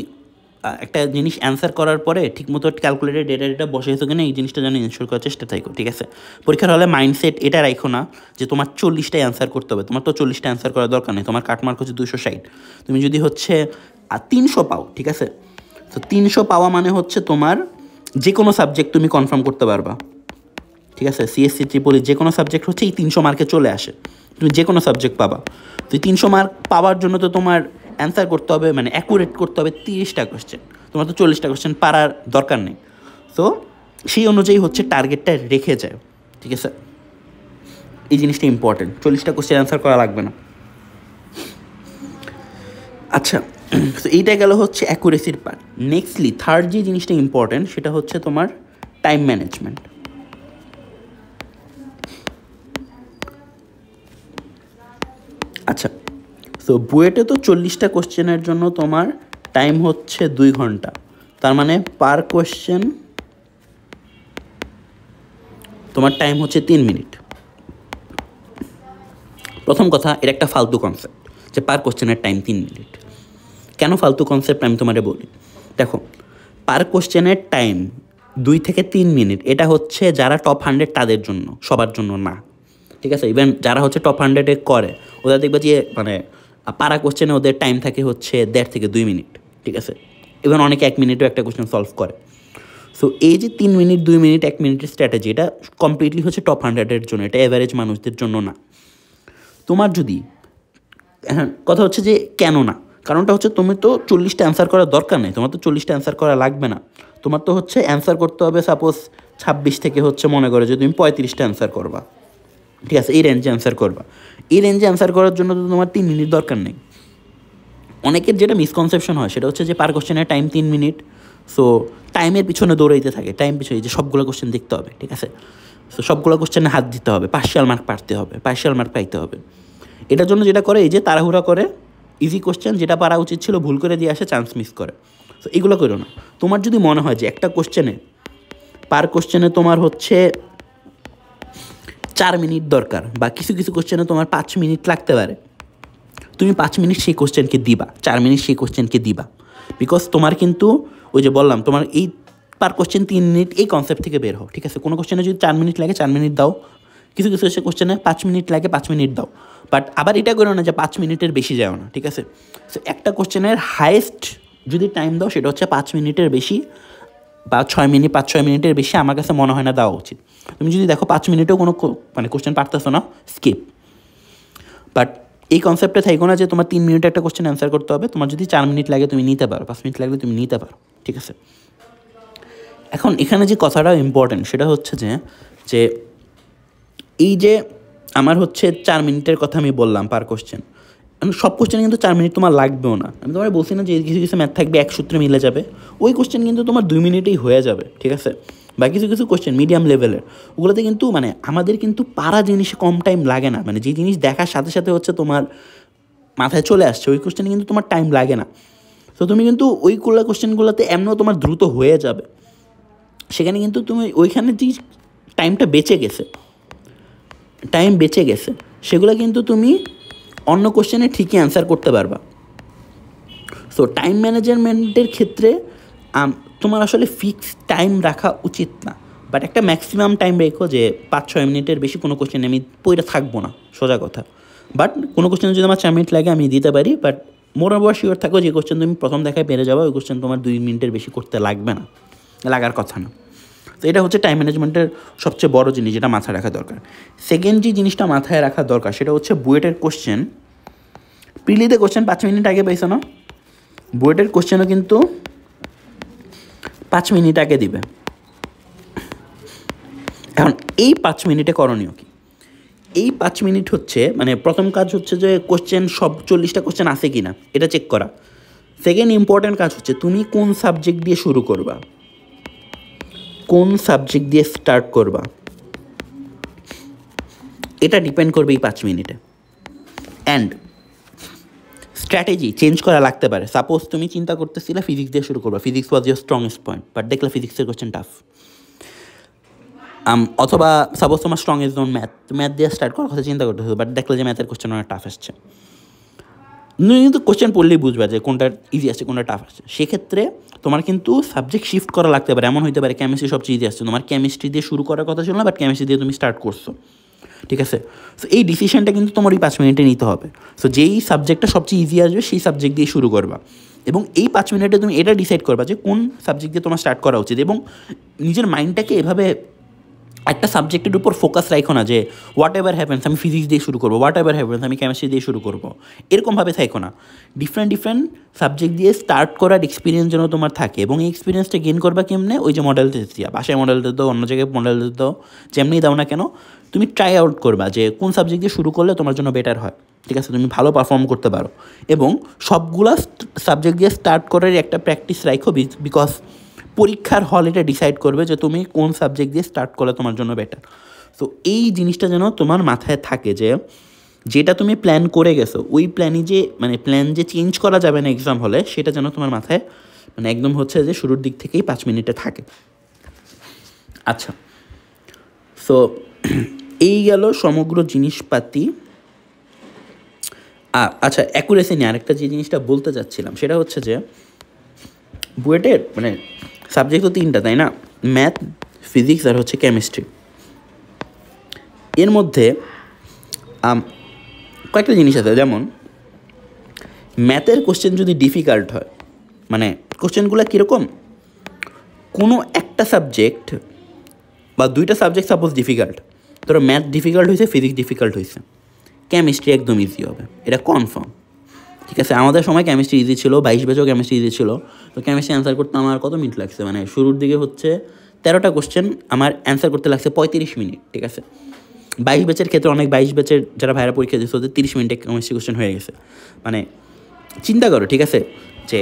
একটা জিনিস অ্যান্সার করার পরে ঠিকমতো ক্যালকুলেটেড ডেটা বসেছো কিনা এই জিনিসটা যেন ইনশিওর করার চেষ্টা থাকো, ঠিক আছে? পরীক্ষার হলে মাইন্ডসেট এটা রাখো না যে তোমার 40টাই অ্যান্সার করতে হবে, তোমার তো 40টা অ্যান্সার করার দরকার নেই, তোমার কাটমার্ক হচ্ছে 260, তুমি যদি হচ্ছে 300 পাও, ঠিক আছে? তো 300 পাওয়া মানে হচ্ছে তোমার যে কোনো সাবজেক্ট তুমি কনফার্ম করতে পারবা, ঠিক আছে? সিএসসি ট্রিপলি যে কোনো সাবজেক্ট হচ্ছে এই 300 মার্কে চলে আসে, তুমি যে কোনো সাবজেক্ট পাবা। তো 300 মার্ক পাওয়ার জন্য তো তোমার অ্যান্সার করতে হবে, মানে অ্যাকুরেট করতে হবে 30টা কোশ্চেন, তোমার তো 40টা কোশ্চেন পারার দরকার নেই। তো সেই অনুযায়ী হচ্ছে টার্গেটটা রেখে যায়, ঠিক আছে? এই জিনিসটা ইম্পর্টেন্ট, 40টা কোশ্চেন অ্যান্সার করা লাগবে না। আচ্ছা, তো এইটা গেল হচ্ছে অ্যাকুরেসির পার্ট। নেক্সটলি থার্ড যে জিনিসটা ইম্পর্টেন্ট সেটা হচ্ছে তোমার টাইম ম্যানেজমেন্ট। আচ্ছা, তো বুয়েটে তো 40টা কোশ্চেনের জন্য তোমার টাইম হচ্ছে 2 ঘন্টা, তার মানে পার কোশ্চেন তোমার টাইম হচ্ছে 3 মিনিট। প্রথম কথা, এটা একটা ফালতু কনসেপ্ট যে পার কোশ্চেনের টাইম 3 মিনিট। কেন ফালতু কনসেপ্ট আমি তোমারে বলি। দেখো, পার কোশ্চেনের টাইম 2 থেকে 3 মিনিট, এটা হচ্ছে যারা টপ 100 তাদের জন্য, সবার জন্য না, ঠিক আছে? ইভেন যারা হচ্ছে টপ 100-এ করে ওরা দেখবে যে মানে পারা কোশ্চেনে ওদের টাইম থাকে হচ্ছে 1.5 থেকে 2 মিনিট, ঠিক আছে? ইভেন অনেকে 1 মিনিটেও একটা কোশ্চেন সলভ করে। সো এই যে 3 মিনিট, 2 মিনিট, 1 মিনিটের স্ট্র্যাটেজি, এটা কমপ্লিটলি হচ্ছে টপ 100-এর জন্য, এটা অ্যাভারেজ মানুষদের জন্য না। তোমার যদি, হ্যাঁ, কথা হচ্ছে যে কেন না, কারণটা হচ্ছে তুমি তো 40টা অ্যান্সার করার দরকার নেই, তোমার তো 40টা অ্যান্সার করা লাগবে না, তোমার তো হচ্ছে অ্যান্সার করতে হবে সাপোজ 26 থেকে হচ্ছে মনে করো যে তুমি 35টা অ্যান্সার করবা, ঠিক আছে? এই রেঞ্জে অ্যান্সার করবা, এই রেঞ্জে অ্যান্সার করার জন্য তো তোমার 3 মিনিট দরকার নেই। অনেকের যেটা মিসকনসেপশন হয় সেটা হচ্ছে যে পার কোশ্চেনের টাইম 3 মিনিট, সো টাইমের পিছনে দৌড়াইতে থাকে, টাইম পিছনে যে সবগুলো কোশ্চেন দেখতে হবে, ঠিক আছে? সো সবগুলো কোশ্চেনে হাত দিতে হবে, পার্শিয়াল মার্ক পারতে হবে, পার্শিয়াল মার্ক পাইতে হবে। এটার জন্য যেটা করে এই যে তাড়াহুড়া করে ইজি কোশ্চেন যেটা পারা উচিত ছিল ভুল করে দিয়ে আসে, চান্স মিস করে। সো এগুলো করো না। তোমার যদি মনে হয় যে একটা কোশ্চেনে পার কোশ্চেনে তোমার হচ্ছে 4 মিনিট দরকার, বা কিছু কিছু কোশ্চেনে তোমার 5 মিনিট লাগতে পারে, তুমি 5 মিনিট সেই কোশ্চেনকে দিবা, 4 মিনিট সেই কোশ্চেনকে দিবা, বিকজ তোমার কিন্তু ওই যে বললাম তোমার এই পার কোশ্চেন 3 মিনিট এই কনসেপ্ট থেকে বের হও, ঠিক আছে? কোনো কোশ্চেনে যদি 4 মিনিট লাগে 4 মিনিট দাও, কিছু কিছু সে কোশ্চেনে 5 মিনিট লাগে 5 মিনিট দাও, বাট আবার এটা করো না যে 5 মিনিটের বেশি যাও না, ঠিক আছে? সো একটা কোশ্চেনের হাইয়েস্ট যদি টাইম দাও সেটা হচ্ছে 5 মিনিটের বেশি, বা 6 মিনিট, 5-6 মিনিটের বেশি আমার কাছে মনে হয় না দেওয়া উচিত। তুমি যদি দেখো 5 মিনিটেও কোনো মানে কোশ্চেন পারতেছো না, স্কিপ। বাট এই কনসেপ্টে থাকো না যে তোমার 3 মিনিটে একটা কোশ্চেন অ্যান্সার করতে হবে, তোমার যদি 4 মিনিট লাগে তুমি নিতে পারো, 5 মিনিট লাগলে তুমি নিতে পারো, ঠিক আছে? এখন এখানে যে কথাটা ইম্পর্টেন্ট সেটা হচ্ছে যে যে এই যে আমার হচ্ছে 4 মিনিটের কথা আমি বললাম পার কোশ্চেন, সব কোশ্চেন কিন্তু 4 মিনিট তোমার লাগবেও না। আমি তোমার বলছি না যে কিছু কিছু ম্যাথ থাকবে 1 সূত্রে মিলে যাবে, ওই কোশ্চেন কিন্তু তোমার 2 মিনিটেই হয়ে যাবে, ঠিক আছে। বা কিছু কিছু কোশ্চেন মিডিয়াম লেভেলের, ওগুলোতে কিন্তু মানে আমাদের কিন্তু পারা জিনিসে কম টাইম লাগে না, মানে যে জিনিস দেখার সাথে সাথে হচ্ছে তোমার মাথায় চলে আসছে ওই কোশ্চেনে কিন্তু তোমার টাইম লাগে না। তো তুমি কিন্তু ওইগুলো কোশ্চেনগুলোতে এমনও তোমার দ্রুত হয়ে যাবে, সেখানে কিন্তু তুমি ওইখানে যে টাইমটা বেঁচে গেছে সেগুলো কিন্তু তুমি অন্য কোশ্চেনে ঠিকই অ্যান্সার করতে পারবা। সো টাইম ম্যানেজমেন্টের ক্ষেত্রে তোমার আসলে ফিক্সড টাইম রাখা উচিত না, বাট একটা ম্যাক্সিমাম টাইম রেখো যে 5-6 মিনিটের বেশি কোনো কোশ্চেনে আমি পড়ে থাকবো না, সোজা কথা। বাট কোনো কোশ্চেনে যদি আমার 4 মিনিট লাগে আমি দিতে পারি, বাট মোর ওভার শিওর থাকো যে কোশ্চেন তুমি প্রথম দেখায় পেরে যাবো, ওই কোশ্চেন তোমার 2 মিনিটের বেশি করতে লাগবে না, লাগার কথা না। তো এটা হচ্ছে টাইম ম্যানেজমেন্টের সবচেয়ে বড় জিনিস, যেটা মাথায় রাখা দরকার। সেকেন্ড যে জিনিসটা মাথায় রাখা দরকার সেটা হচ্ছে বুয়েটের কোশ্চেন। প্রিলিতে কোশ্চেন 5 মিনিট আগে পাইছো না, বুয়েটের কোশ্চেনও কিন্তু 5 মিনিট আগে দিবে। এখন এই 5 মিনিটে করণীয় কি? এই 5 মিনিট হচ্ছে মানে প্রথম কাজ হচ্ছে যে কোশ্চেন সব 40টা কোশ্চেন আছে কি না এটা চেক করা। সেকেন্ড ইম্পর্ট্যান্ট কাজ হচ্ছে তুমি কোন সাবজেক্ট দিয়ে শুরু করবা, কোন সাবজেক্ট দিয়ে স্টার্ট করবা, এটা ডিপেন্ড করবে এই 5 মিনিটে। অ্যান্ড স্ট্র্যাটেজি চেঞ্জ করা লাগতে পারে। সাপোজ তুমি চিন্তা করতেছিলে ফিজিক্স দিয়ে শুরু করবা, physics was your strongest point, but দেখলে ফিজিক্সের কোশ্চেন টাফ। অথবা সাপোজ তোমার স্ট্রংগেস্ট জোন ম্যাথ দিয়ে স্টার্ট করার কথা চিন্তা করতে হবে, বাট দেখলে যে ম্যাথের কোশ্চেন অনেক টাফ আসছে। তুমি কিন্তু কোশ্চেন পড়লেই বুঝবা যে কোনটা ইজি আসছে কোনটা টাফ আসছে। সেক্ষেত্রে তোমার কিন্তু সাবজেক্ট শিফট করা লাগতে পারে। এমন হতে পারে কেমিস্ট্রি সবচেয়ে ইজি আসছে, তোমার কেমিস্ট্রি দিয়ে শুরু করার কথা ছিল না, বাট কেমিস্ট্রি দিয়ে তুমি স্টার্ট করছো, ঠিক আছে। সো এই ডিসিশনটা কিন্তু তোমার ওই 5 মিনিটে নিতে হবে। সো যেই সাবজেক্টটা সবচেয়ে ইজি আসবে সেই সাবজেক্ট দিয়ে শুরু করবা, এবং এই 5 মিনিটে তুমি এটা ডিসাইড করবা যে কোন সাবজেক্ট দিয়ে তোমার স্টার্ট করা উচিত। এবং নিজের মাইন্ডটাকে এভাবে একটা সাবজেক্টের উপর ফোকাস রাখো না যে হোয়াট এভার হ্যাপেন্স আমি ফিজিক্স দিয়ে শুরু করবো, হোয়াট এভার হ্যাপেন্স আমি কেমিস্ট্রি দিয়ে শুরু করবো, এরকমভাবে থাকো না। ডিফারেন্ট সাবজেক্ট দিয়ে স্টার্ট করার এক্সপিরিয়েন্স যেন তোমার থাকে, এবং এই এক্সপিরিয়েন্সটা গেইন করবা কেমনে? ওই যে মডেল টেস্ট দিয়া, বাসায় মডেল টেস্ট দাও, অন্য জায়গায় মডেল টেস্ট দাও, যেমনি দাও না কেন তুমি ট্রাই আউট করবা যে কোন সাবজেক্ট দিয়ে শুরু করলে তোমার জন্য বেটার হয়, ঠিক আছে, তুমি ভালো পারফর্ম করতে পারো। এবং সবগুলা সাবজেক্ট দিয়ে স্টার্ট করার একটা প্র্যাকটিস রাখো, বিকজ পরীক্ষার হল এটা ডিসাইড করবে যে তুমি কোন সাবজেক্ট দিয়ে স্টার্ট করলে তোমার জন্য বেটার। সো এই জিনিসটা যেন তোমার মাথায় থাকে যে যেটা তুমি প্ল্যান করে গেছো ওই প্ল্যানই যে মানে প্ল্যান যে চেঞ্জ করা যাবে না এক্সাম হলে, সেটা যেন তোমার মাথায় মানে একদম হচ্ছে যে শুরুর দিক থেকেই 5 মিনিটে থাকে। আচ্ছা, সো এই গেল সমগ্র জিনিসপাতি। আচ্ছা, অ্যাকুরেসি নিয়ে আরেকটা যে জিনিসটা বলতে চাচ্ছিলাম সেটা হচ্ছে যে বুয়েটের মানে সাবজেক্ট তো 3টা, তাই না? ম্যাথ, ফিজিক্স আর হচ্ছে কেমিস্ট্রি। এর মধ্যে কয়েকটা জিনিস আছে, যেমন ম্যাথের কোশ্চেন যদি ডিফিকাল্ট হয়, মানে কোশ্চেনগুলো কীরকম, কোনো একটা সাবজেক্ট বা 2টা সাবজেক্ট সাপোজ ডিফিকাল্ট, ধরো ম্যাথ ডিফিকাল্ট হয়েছে, ফিজিক্স ডিফিকাল্ট হয়েছে, কেমিস্ট্রি একদম ইজি হবে, এটা কনফার্ম, ঠিক আছে। আমাদের সময় কেমিস্ট্রি ইজি ছিল, 22 ব্যাচেও কেমিস্ট্রি ইজি ছিল। তো কেমিস্ট্রি অ্যান্সার করতে আমার কত মিনিট লাগছে, মানে শুরুর দিকে হচ্ছে 13টা কোশ্চেন আমার অ্যান্সার করতে লাগছে 35 মিনিট, ঠিক আছে। 22 ব্যাচের ক্ষেত্রে অনেক 22 ব্যাচের যারা ভাইরা পরীক্ষা দিচ্ছে ওদের 30 মিনিটে কেমিস্ট্রি কোশ্চেন হয়ে গেছে। মানে চিন্তা করো, ঠিক আছে, যে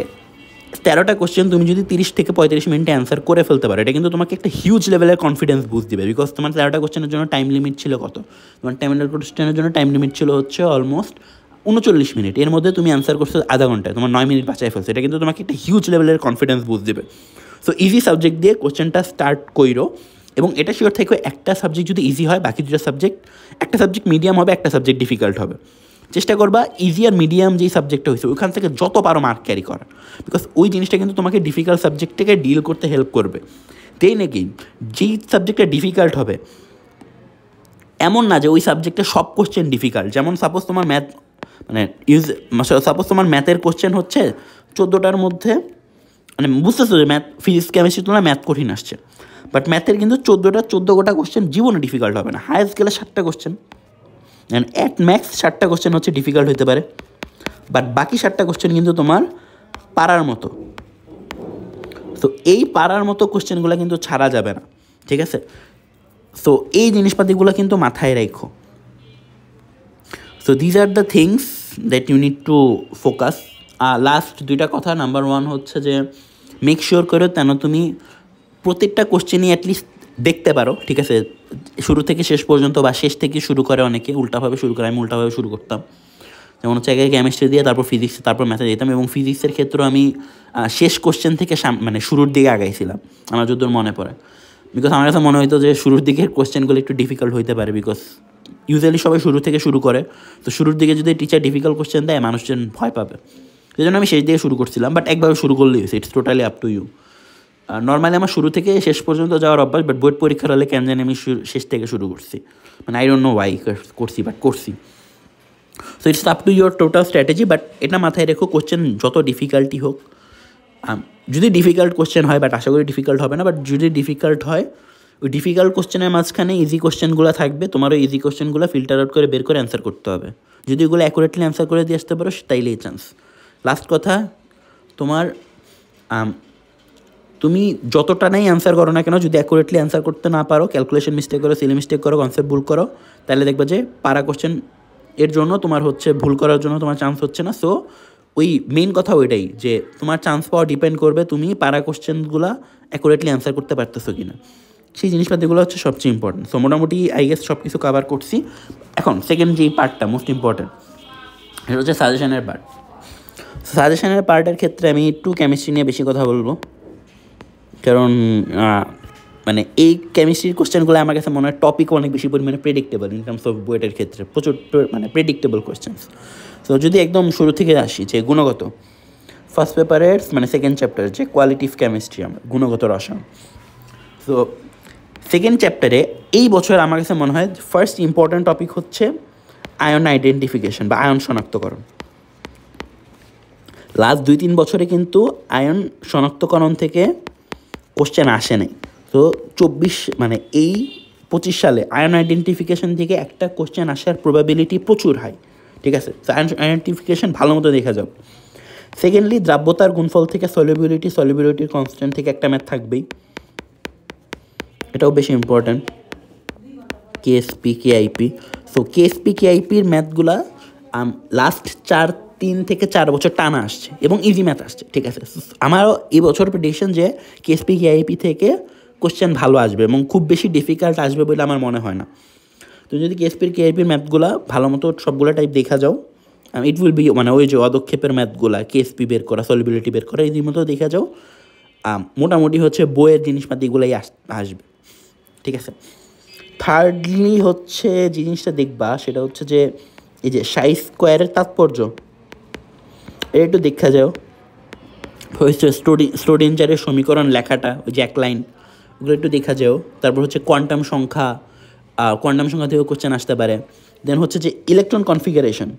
13টা কোশ্চেন তুমি যদি 30 থেকে 35 মিনিটে অ্যান্সার করে ফেলতে পারো, এটা কিন্তু তোমাকে একটা হিউজ লেভেলের কনফিডেন্স বুস্ট দিবে। বিকজ তোমার 13টা কোশ্চেনের জন্য টাইম লিমিট ছিল কত? তোমার 13টা কোশ্চেনের জন্য টাইম লিমিট ছিল হচ্ছে অলমোস্ট 39 মিনিট। এর মধ্যে তুমি অ্যান্সার করছো আধা ঘন্টায়, তোমার 9 মিনিট বাঁচায় ফেলছে। এটা কিন্তু তোমাকে একটা হিউজ লেভেলের কনফিডেন্স বুস্ট দেবে। সো ইজি সাবজেক্ট দিয়ে কোশ্চেনটা স্টার্ট করো, এবং এটা শিওর থেকে একটা সাবজেক্ট যদি ইজি হয়, বাকি 2টা সাবজেক্ট, একটা সাবজেক্ট মিডিয়াম হবে, একটা সাবজেক্ট ডিফিকাল্ট হবে। চেষ্টা করবা ইজি আর মিডিয়াম যেই সাবজেক্টটা হয়েছে ওইখান থেকে যত পারো মার্ক ক্যারি করা, বিকজ ওই জিনিসটা কিন্তু তোমাকে ডিফিকাল্ট সাবজেক্টটাকে ডিল করতে হেল্প করবে। দেন এগেইন যেই সাবজেক্টটা ডিফিকাল্ট হবে এমন না যে ওই সাবজেক্টে সব কোশ্চেন ডিফিকাল্ট। যেমন সাপোজ তোমার ম্যাথ মানে সাপোজ তোমার ম্যাথের কোশ্চেন হচ্ছে 14টার মধ্যে, মানে বুঝতেছো যে ম্যাথ ফিজিক্স কেমিস্ট্রি তোমরা ম্যাথ কঠিন আসছে, বাট ম্যাথের কিন্তু 14 গোটা কোশ্চেন জীবনে ডিফিকাল্ট হবে না, হায়েস্ট গেলে 7টা কোশ্চেন, অ্যান্ড অ্যাট ম্যাক্স 7টা কোশ্চেন হচ্ছে ডিফিকাল্ট হতে পারে, বাট বাকি 7টা কোশ্চেন কিন্তু তোমার পারার মতো। তো এই পারার মতো কোশ্চেনগুলো কিন্তু ছাড়া যাবে না, ঠিক আছে। সো এই জিনিসপাতিগুলো কিন্তু মাথায় রাখো। So these are the things that you need to focus. Last দুইটা কথা, নাম্বার ওয়ান হচ্ছে যে মেক শিওর করো যেন তুমি প্রত্যেকটা কোশ্চেনই অ্যাটলিস্ট দেখতে পারো, ঠিক আছে, শুরু থেকে শেষ পর্যন্ত, বা শেষ থেকে শুরু করে অনেকে উল্টাভাবে শুরু করে, আমি উল্টাভাবে শুরু করতাম। যেমন হচ্ছে আগে কেমিস্ট্রি দিয়ে তারপর ফিজিক্স, তারপর ম্যাথে যেতাম, এবং ফিজিক্সের ক্ষেত্রেও আমি শেষ কোশ্চেন থেকে মানে শুরুর দিকে আগাইছিলাম আমার যতদূর মনে পড়ে। বিকজ আমার কাছে মনে হতো যে শুরুর দিকের কোশ্চেনগুলো একটু ডিফিকাল্ট হইতে পারে, বিকজ ইউজুয়ালি সবাই শুরু থেকে শুরু করে, তো শুরুর দিকে যদি টিচার ডিফিকাল্ট কোশ্চেন দেয় মানুষজন ভয় পাবে, সেই জন্য আমি শেষ দিকে শুরু করছিলাম। বাট একভাবে শুরু করলেই হয়েছে, it's totally up to you. Normally আমার শুরু থেকে শেষ পর্যন্ত যাওয়ার অভ্যাস, বাট বোর্ড পরীক্ষার হলে কেন জানি আমি শেষ থেকে শুরু করছি, মানে আই ডোন্ট নো ওয়াই করছি, বাট করছি। So it's up to your total strategy. But এটা মাথায় রেখো, কোশ্চেন যত ডিফিকাল্টি হোক, যদি ডিফিকাল্ট কোশ্চেন হয়, বাট আশা করি ডিফিকাল্ট হবে না, বাট যদি ডিফিকাল্ট হয়, ওই ডিফিকাল্ট কোশ্চেনের মাঝখানে ইজি কোশ্চেনগুলো থাকবে, তোমার ওই ইজি কোশ্চেনগুলো ফিল্টার আউট করে বের করে অ্যান্সার করতে হবে। যদি ওগুলো অ্যাকুরেটলি অ্যান্সার করে দিয়ে আসতে পারো, তাইলেই চান্স। লাস্ট কথা, তোমার তুমি যতটা নাই অ্যান্সার করো না কেন, যদি অ্যাকুরেটলি অ্যান্সার করতে না পারো, ক্যালকুলেশন মিস্টেক করো, সিলি মিস্টেক করো, কনসেপ্ট ভুল করো, তাহলে দেখবে যে পারা কোশ্চেন এর জন্য তোমার হচ্ছে, ভুল করার জন্য তোমার চান্স হচ্ছে না। সো ওই মেইন কথা ওইটাই, যে তোমার চান্স পাওয়া ডিপেন্ড করবে তুমি পারা কোশ্চেনগুলো অ্যাকুরেটলি অ্যান্সার করতে পারতেছো কি না, সেই জিনিসপাতিগুলো হচ্ছে সবচেয়ে ইম্পর্টেন্ট। সো মোটামুটি আই গেস সব কিছু কভার করছি। এখন সেকেন্ড যেই পার্টটা মোস্ট ইম্পর্টেন্ট, সেটা হচ্ছে সাজেশনের পার্ট। সাজেশনের পার্টের ক্ষেত্রে আমি একটু কেমিস্ট্রি নিয়ে বেশি কথা বলবো, কারণ মানে এই কেমিস্ট্রির কোশ্চেনগুলো আমার কাছে মনে হয় টপিক অনেক বেশি পরিমাণে প্রেডিক্টেবল ইন টার্মস অফ বুয়েটের ক্ষেত্রে, প্রচুর মানে প্রেডিক্টেবল কোশ্চেন্স। সো যদি একদম শুরু থেকে আসি, যে গুণগত ফার্স্ট পেপারের মানে সেকেন্ড চ্যাপ্টার, যে কোয়ালিটিভ কেমিস্ট্রি, আমরা গুণগত রসায়ন। সো সেকেন্ড চ্যাপ্টারে এই বছর আমার কাছে মনে হয় ফার্স্ট ইম্পর্ট্যান্ট টপিক হচ্ছে আয়ন আইডেন্টিফিকেশন বা আয়ন শনাক্তকরণ। লাস্ট 2-3 বছরে কিন্তু আয়ন শনাক্তকরণ থেকে কোশ্চেন আসে নাই। তো 24 মানে এই 25 সালে আয়ন আইডেন্টিফিকেশন থেকে একটা কোশ্চেন আসার প্রবাবিলিটি প্রচুর হাই, ঠিক আছে। তো আয়ন আইডেন্টিফিকেশন ভালো মতো দেখা যাও। সেকেন্ডলি, দ্রাব্যতার গুণফল থেকে সলিবিলিটির কনস্ট্যান্ট থেকে একটা ম্যাথ থাকবেই, এটাও বেশি important. KSP KIP, so KSP কেআইপির ম্যাথগুলা লাস্ট 3 থেকে 4 বছর টানা আসছে এবং ইজি ম্যাথ আসছে, ঠিক আছে। আমারও এই বছর প্রেডিকশন যে কেএসপি কেআইপি থেকে কোশ্চেন ভালো আসবে এবং খুব বেশি ডিফিকাল্ট আসবে বলে আমার মনে হয় না। তো যদি কেএসপির কেআইপির ম্যাথগুলা ভালো মতো সবগুলো টাইপ দেখা যাও, ইট উইল বি, মানে ওই যে অদক্ষেপের ম্যাথগুলা, কেএসপি বের করা, সলিবিলিটি বের করা, এই মতো দেখা যাও, মোটামুটি হচ্ছে বইয়ের জিনিসপাতিগুলাই আসবে, ঠিক আছে। থার্ডলি হচ্ছে জিনিসটা দেখবা, সেটা হচ্ছে যে এই যে সাই স্কোয়ারের তাৎপর্য, এটা একটু দেখা যাও। হচ্ছে স্টোডিঞ্জারের সমীকরণ লেখাটা, ওই যে এক লাইন, ওগুলো একটু দেখা যাও। তারপর হচ্ছে কোয়ান্টাম সংখ্যা থেকেও কোশ্চেন আসতে পারে। দেন হচ্ছে যে ইলেকট্রন কনফিগারেশন,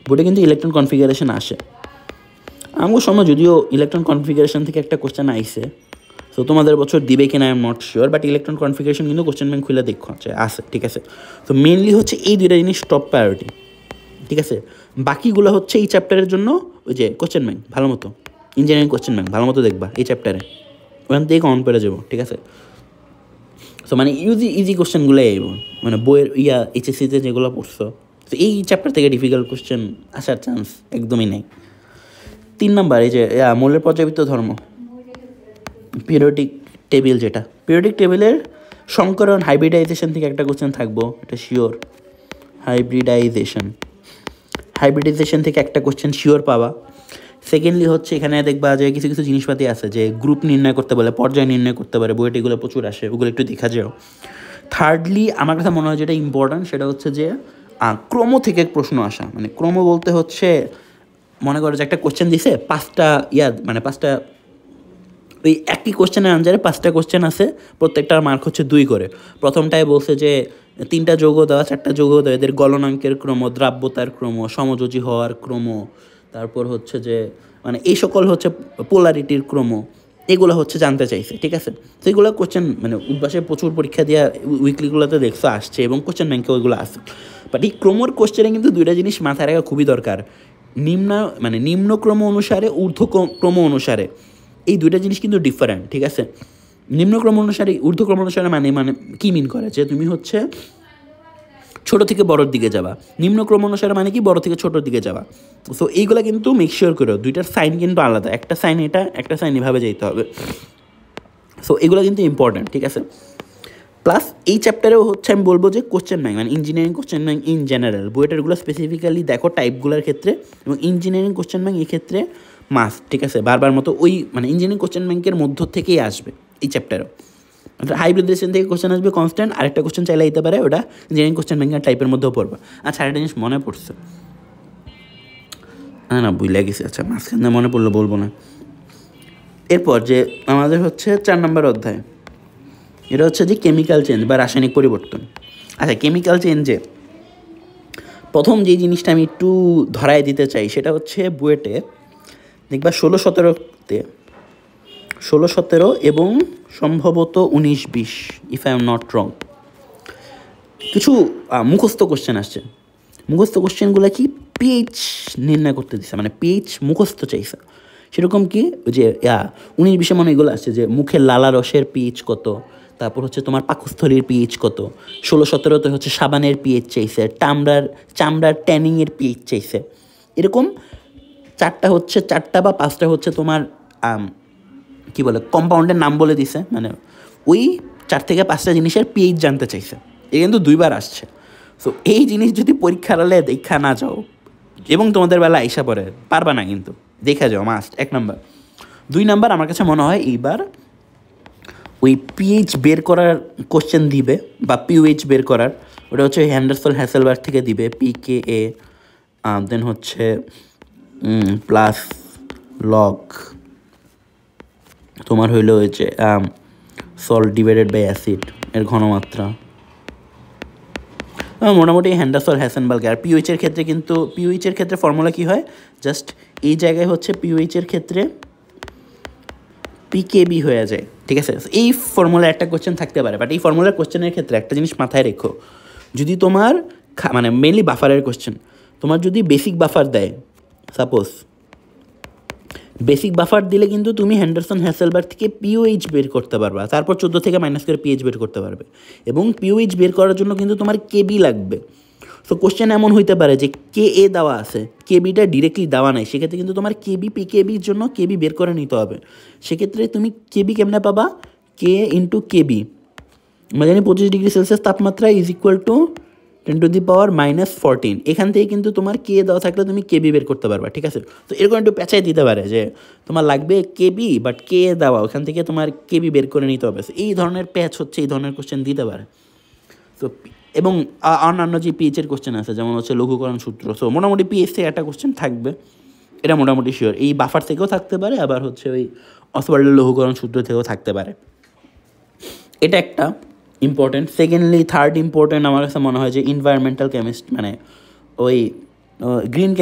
বোর্ডে কিন্তু ইলেকট্রন কনফিগারেশন আসে। আমার সময় যদিও ইলেকট্রন কনফিগারেশন থেকে একটা কোশ্চেন আইসে, তো তোমাদের বছর দিবে কিনা I am not sure, but electron configuration কিন্তু কোশ্চেন ব্যাংক খুলে দেখো আছে, ঠিক আছে। তো মেনলি হচ্ছে এই দুইটা জিনিস টপ প্রায়োরিটি, ঠিক আছে। বাকিগুলো হচ্ছে এই চ্যাপ্টারের জন্য ওই যে কোশ্চেন ব্যাংক ভালো মতো, ইঞ্জিনিয়ারিং কোশ্চেন ব্যাংক ভালো মতো দেখবা এই চ্যাপ্টারে, ওখান থেকে কমন পেরে যাবো, ঠিক আছে। সো মানে ইজি কোশ্চেনগুলো আইব, মানে বইয়ের এইচএসসিতে যেগুলো পড়ছো, তো এই চ্যাপ্টার থেকে ডিফিকাল্ট কোশ্চেন আসার চান্স একদমই নেই। 3 নাম্বার, এই যে মৌলের পর্যাবৃত্ত ধর্ম, পিরিয়ডিক টেবিল, যেটা পিরিয়ডিক টেবিলের সংকরণ হাইব্রিডাইজেশন থেকে একটা কোশ্চেন থাকবো, এটা শিওর। হাইব্রিডাইজেশন থেকে একটা কোশ্চেন শিওর পাবা। সেকেন্ডলি হচ্ছে এখানে দেখবা যে কিছু কিছু জিনিসপাতি আছে যে গ্রুপ নির্ণয় করতে বলে, পর্যায় নির্ণয় করতে পারে, বইটা এগুলো প্রচুর আসে, ওগুলো একটু দেখা যাও। থার্ডলি আমার কাছে মনে হয় যেটা ইম্পর্ট্যান্ট, সেটা হচ্ছে যে ক্রম থেকে প্রশ্ন আসা, মানে ক্রম বলতে হচ্ছে মনে করো যে একটা কোশ্চেন দিছে 5টা মানে 5টা, ওই একই কোশ্চেনের আনসারে 5টা কোশ্চেন আছে, প্রত্যেকটার মার্ক হচ্ছে 2 করে। প্রথমটায় বলছে যে 3টা যৌগ দেওয়া, 4টা যৌগ দেওয়া, এদের গলনাঙ্কের ক্রম, দ্রাব্যতার ক্রম, সমযোজী হওয়ার ক্রম, তারপর হচ্ছে যে মানে এই সকল হচ্ছে পোলারিটির ক্রম, এগুলো হচ্ছে জানতে চাইছে, ঠিক আছে। তো এগুলো কোশ্চেন মানে উদ্বাসে প্রচুর পরীক্ষা দেওয়া উইকলিগুলোতে দেখছো আসছে, এবং কোশ্চেন ব্যাংকে ওইগুলো আসে। বাট এই ক্রমর কোশ্চেনে কিন্তু 2টা জিনিস মাথায় রাখা খুবই দরকার, নিম্ন ক্রম অনুসারে, ঊর্ধ্বক্রম অনুসারে, এই 2টা জিনিস কিন্তু ডিফারেন্ট, ঠিক আছে। নিম্নক্রম অনুসারে, ঊর্ধ্বক্রম অনুসারে মানে কী মিন করে, যে তুমি হচ্ছে ছোট থেকে বড়োর দিকে যাওয়া, নিম্নক্রম অনুসারে মানে কি বড় থেকে ছোটোর দিকে যাওয়া। সো এইগুলো কিন্তু মেকশিওর করো, দুইটার সাইন কিন্তু আলাদা, একটা সাইন এটা, একটা সাইন এভাবে যেতে হবে। সো এগুলো কিন্তু ইম্পর্ট্যান্ট, ঠিক আছে। প্লাস এই চ্যাপ্টারেও হচ্ছে আমি বলবো যে কোশ্চেন ব্যাংক, মানে engineering question bank in general, বুয়েটেরগুলো স্পেসিফিক্যালি দেখো টাইপগুলোর ক্ষেত্রে, এবং ইঞ্জিনিয়ারিং কোশ্চেন ব্যাংক এই ক্ষেত্রে মাস্ট, ঠিক আছে। বারবার মতো ওই মানে ইঞ্জিনিয়ারিং কোশ্চেন ব্যাংকের মধ্য থেকেই আসবে এই চ্যাপ্টারও। হাইব্রিডেশন থেকে কোশ্চেন আসবে কনস্ট্যান্ট, আরেকটা কোশ্চেন চাইলে দিতে পারে, ওটা ইঞ্জিনিয়ারিং কোশ্চেন ব্যাংকের টাইপের মধ্যেও পড়বে। আচ্ছা, আরেকটা জিনিস মনে পড়ছে, না ভুলে গেছি, আচ্ছা মাঝখানে মনে পড়লো বলবো না। এরপর যে আমাদের হচ্ছে 4 নম্বর অধ্যায়, এটা হচ্ছে যে কেমিক্যাল চেঞ্জ বা রাসায়নিক পরিবর্তন। আচ্ছা, কেমিক্যাল চেঞ্জে প্রথম যে জিনিসটা আমি একটু ধরায় দিতে চাই সেটা হচ্ছে বুয়েটে দেখবা 16-17-তে, 16-17 এবং সম্ভবত 19-20, if I am not wrong, কিছু মুখস্থ কোশ্চেন আসছে। মুখস্থ কোশ্চেনগুলো কি পিএইচ নির্ণয় করতে দিচ্ছে, মানে পিএইচ মুখস্থ চাইছে। সেরকম কি যে 19-20 মনে এগুলো আসছে যে মুখের লালা রসের পিএইচ কত, তারপর হচ্ছে তোমার পাকস্থলীর পিএইচ কত, 16-17-তে হচ্ছে সাবানের পিএইচ চাইছে, চামড়ার ট্যানিংয়ের পিএইচ চাইছে। এরকম 4টা বা 5টা হচ্ছে তোমার কি বলে কম্পাউন্ডের নাম বলে দিছে, মানে ওই 4 থেকে 5টা জিনিসের পিএইচ জানতে চাইছে। এ কিন্তু 2বার আসছে। সো এই জিনিস যদি পরীক্ষার হলে দেখা না যাও এবং তোমাদের বেলা আইসা পড়ে, পারবা না কিন্তু, দেখা যাও মাস্ট, 1 নম্বর। 2 নম্বর আমার কাছে মনে হয় এইবার ওই পিএইচ বের করার কোশ্চেন দিবে, বা পিওএইচ বের করার, ওটা হচ্ছে হ্যান্ডারসন হ্যাসেলবার্গ থেকে দিবে, পিকেএ, দেন হচ্ছে প্লাস লগ তোমার হইলো হচ্ছে সল্ট ডিভাইডেড বাই অ্যাসিড এর ঘনমাত্রা, মোটামুটি হ্যান্ডারসন হ্যাসেনবার্গ। আর পিওএইচের ক্ষেত্রে কিন্তু পিওএইচের ক্ষেত্রে ফর্মুলা কী হয়, জাস্ট এই জায়গায় হচ্ছে পিওএইচের ক্ষেত্রে পিকেবি হয়ে যায়, ঠিক আছে। এই ফর্মুলার একটা কোশ্চেন থাকতে পারে, বাট এই ফর্মুলার কোশ্চেনের ক্ষেত্রে একটা জিনিস মাথায় রেখো, যদি তোমার মানে মেনলি বাফারের কোশ্চেন, তোমার যদি বেসিক বাফার দেয়, সাপোজ বেসিক বাফার দিলে কিন্তু তুমি হ্যান্ডারসন হ্যাসেলবার্গ থেকে পিওএইচ বের করতে পারবে, তারপর 14 থেকে মাইনাস করে পিএইচ বের করতে পারবে, এবং পিওএইচ বের করার জন্য কিন্তু তোমার কেবি লাগবে। সো কোশ্চেন এমন হইতে পারে যে কে এ দেওয়া আছে, কেবিটা ডিরেক্টলি দেওয়া নাই, সেক্ষেত্রে কিন্তু তোমার কেবি পিকেবির জন্য কেবি বের করে নিতে হবে। সেক্ষেত্রে তুমি কেবি কেমনে পাবা, কে ইন্টু কেবি, আমরা জানি 25 ডিগ্রি সেলসিয়াস তাপমাত্রা ইজ ইকুয়াল টু 10⁻⁻14। এখান থেকে কিন্তু তোমার কে দেওয়া থাকলে তুমি কেবি বের করতে পারবা, ঠিক আছে। তো এরকম একটু পেঁচাই দিতে পারে যে তোমার লাগবে কেবি, বাট কে দেওয়া, ওখান থেকে তোমার কেবি বের করে নিতে হবে। এই ধরনের প্যাচ হচ্ছে এই ধরনের কোশ্চেন দিতে পারে। তো এবং অন্যান্য যে পিএইচের কোশ্চেন আছে, যেমন হচ্ছে লঘুকরণ সূত্র, সো মোটামুটি পিএইচ থেকে একটা কোশ্চেন থাকবে, এটা মোটামুটি শিওর। এই বাফার থেকেও থাকতে পারে, আবার হচ্ছে ওই অসওয়াল্ডের লঘুকরণ সূত্র থেকেও থাকতে পারে। এটা একটা ইম্পর্টেন্ট। সেকেন্ডলি থার্ড ইম্পর্টেন্ট আমার কাছে মনে হয় যে এনভায়রনমেন্টাল কেমিস্ট্রি, মানে ওই গ্রিন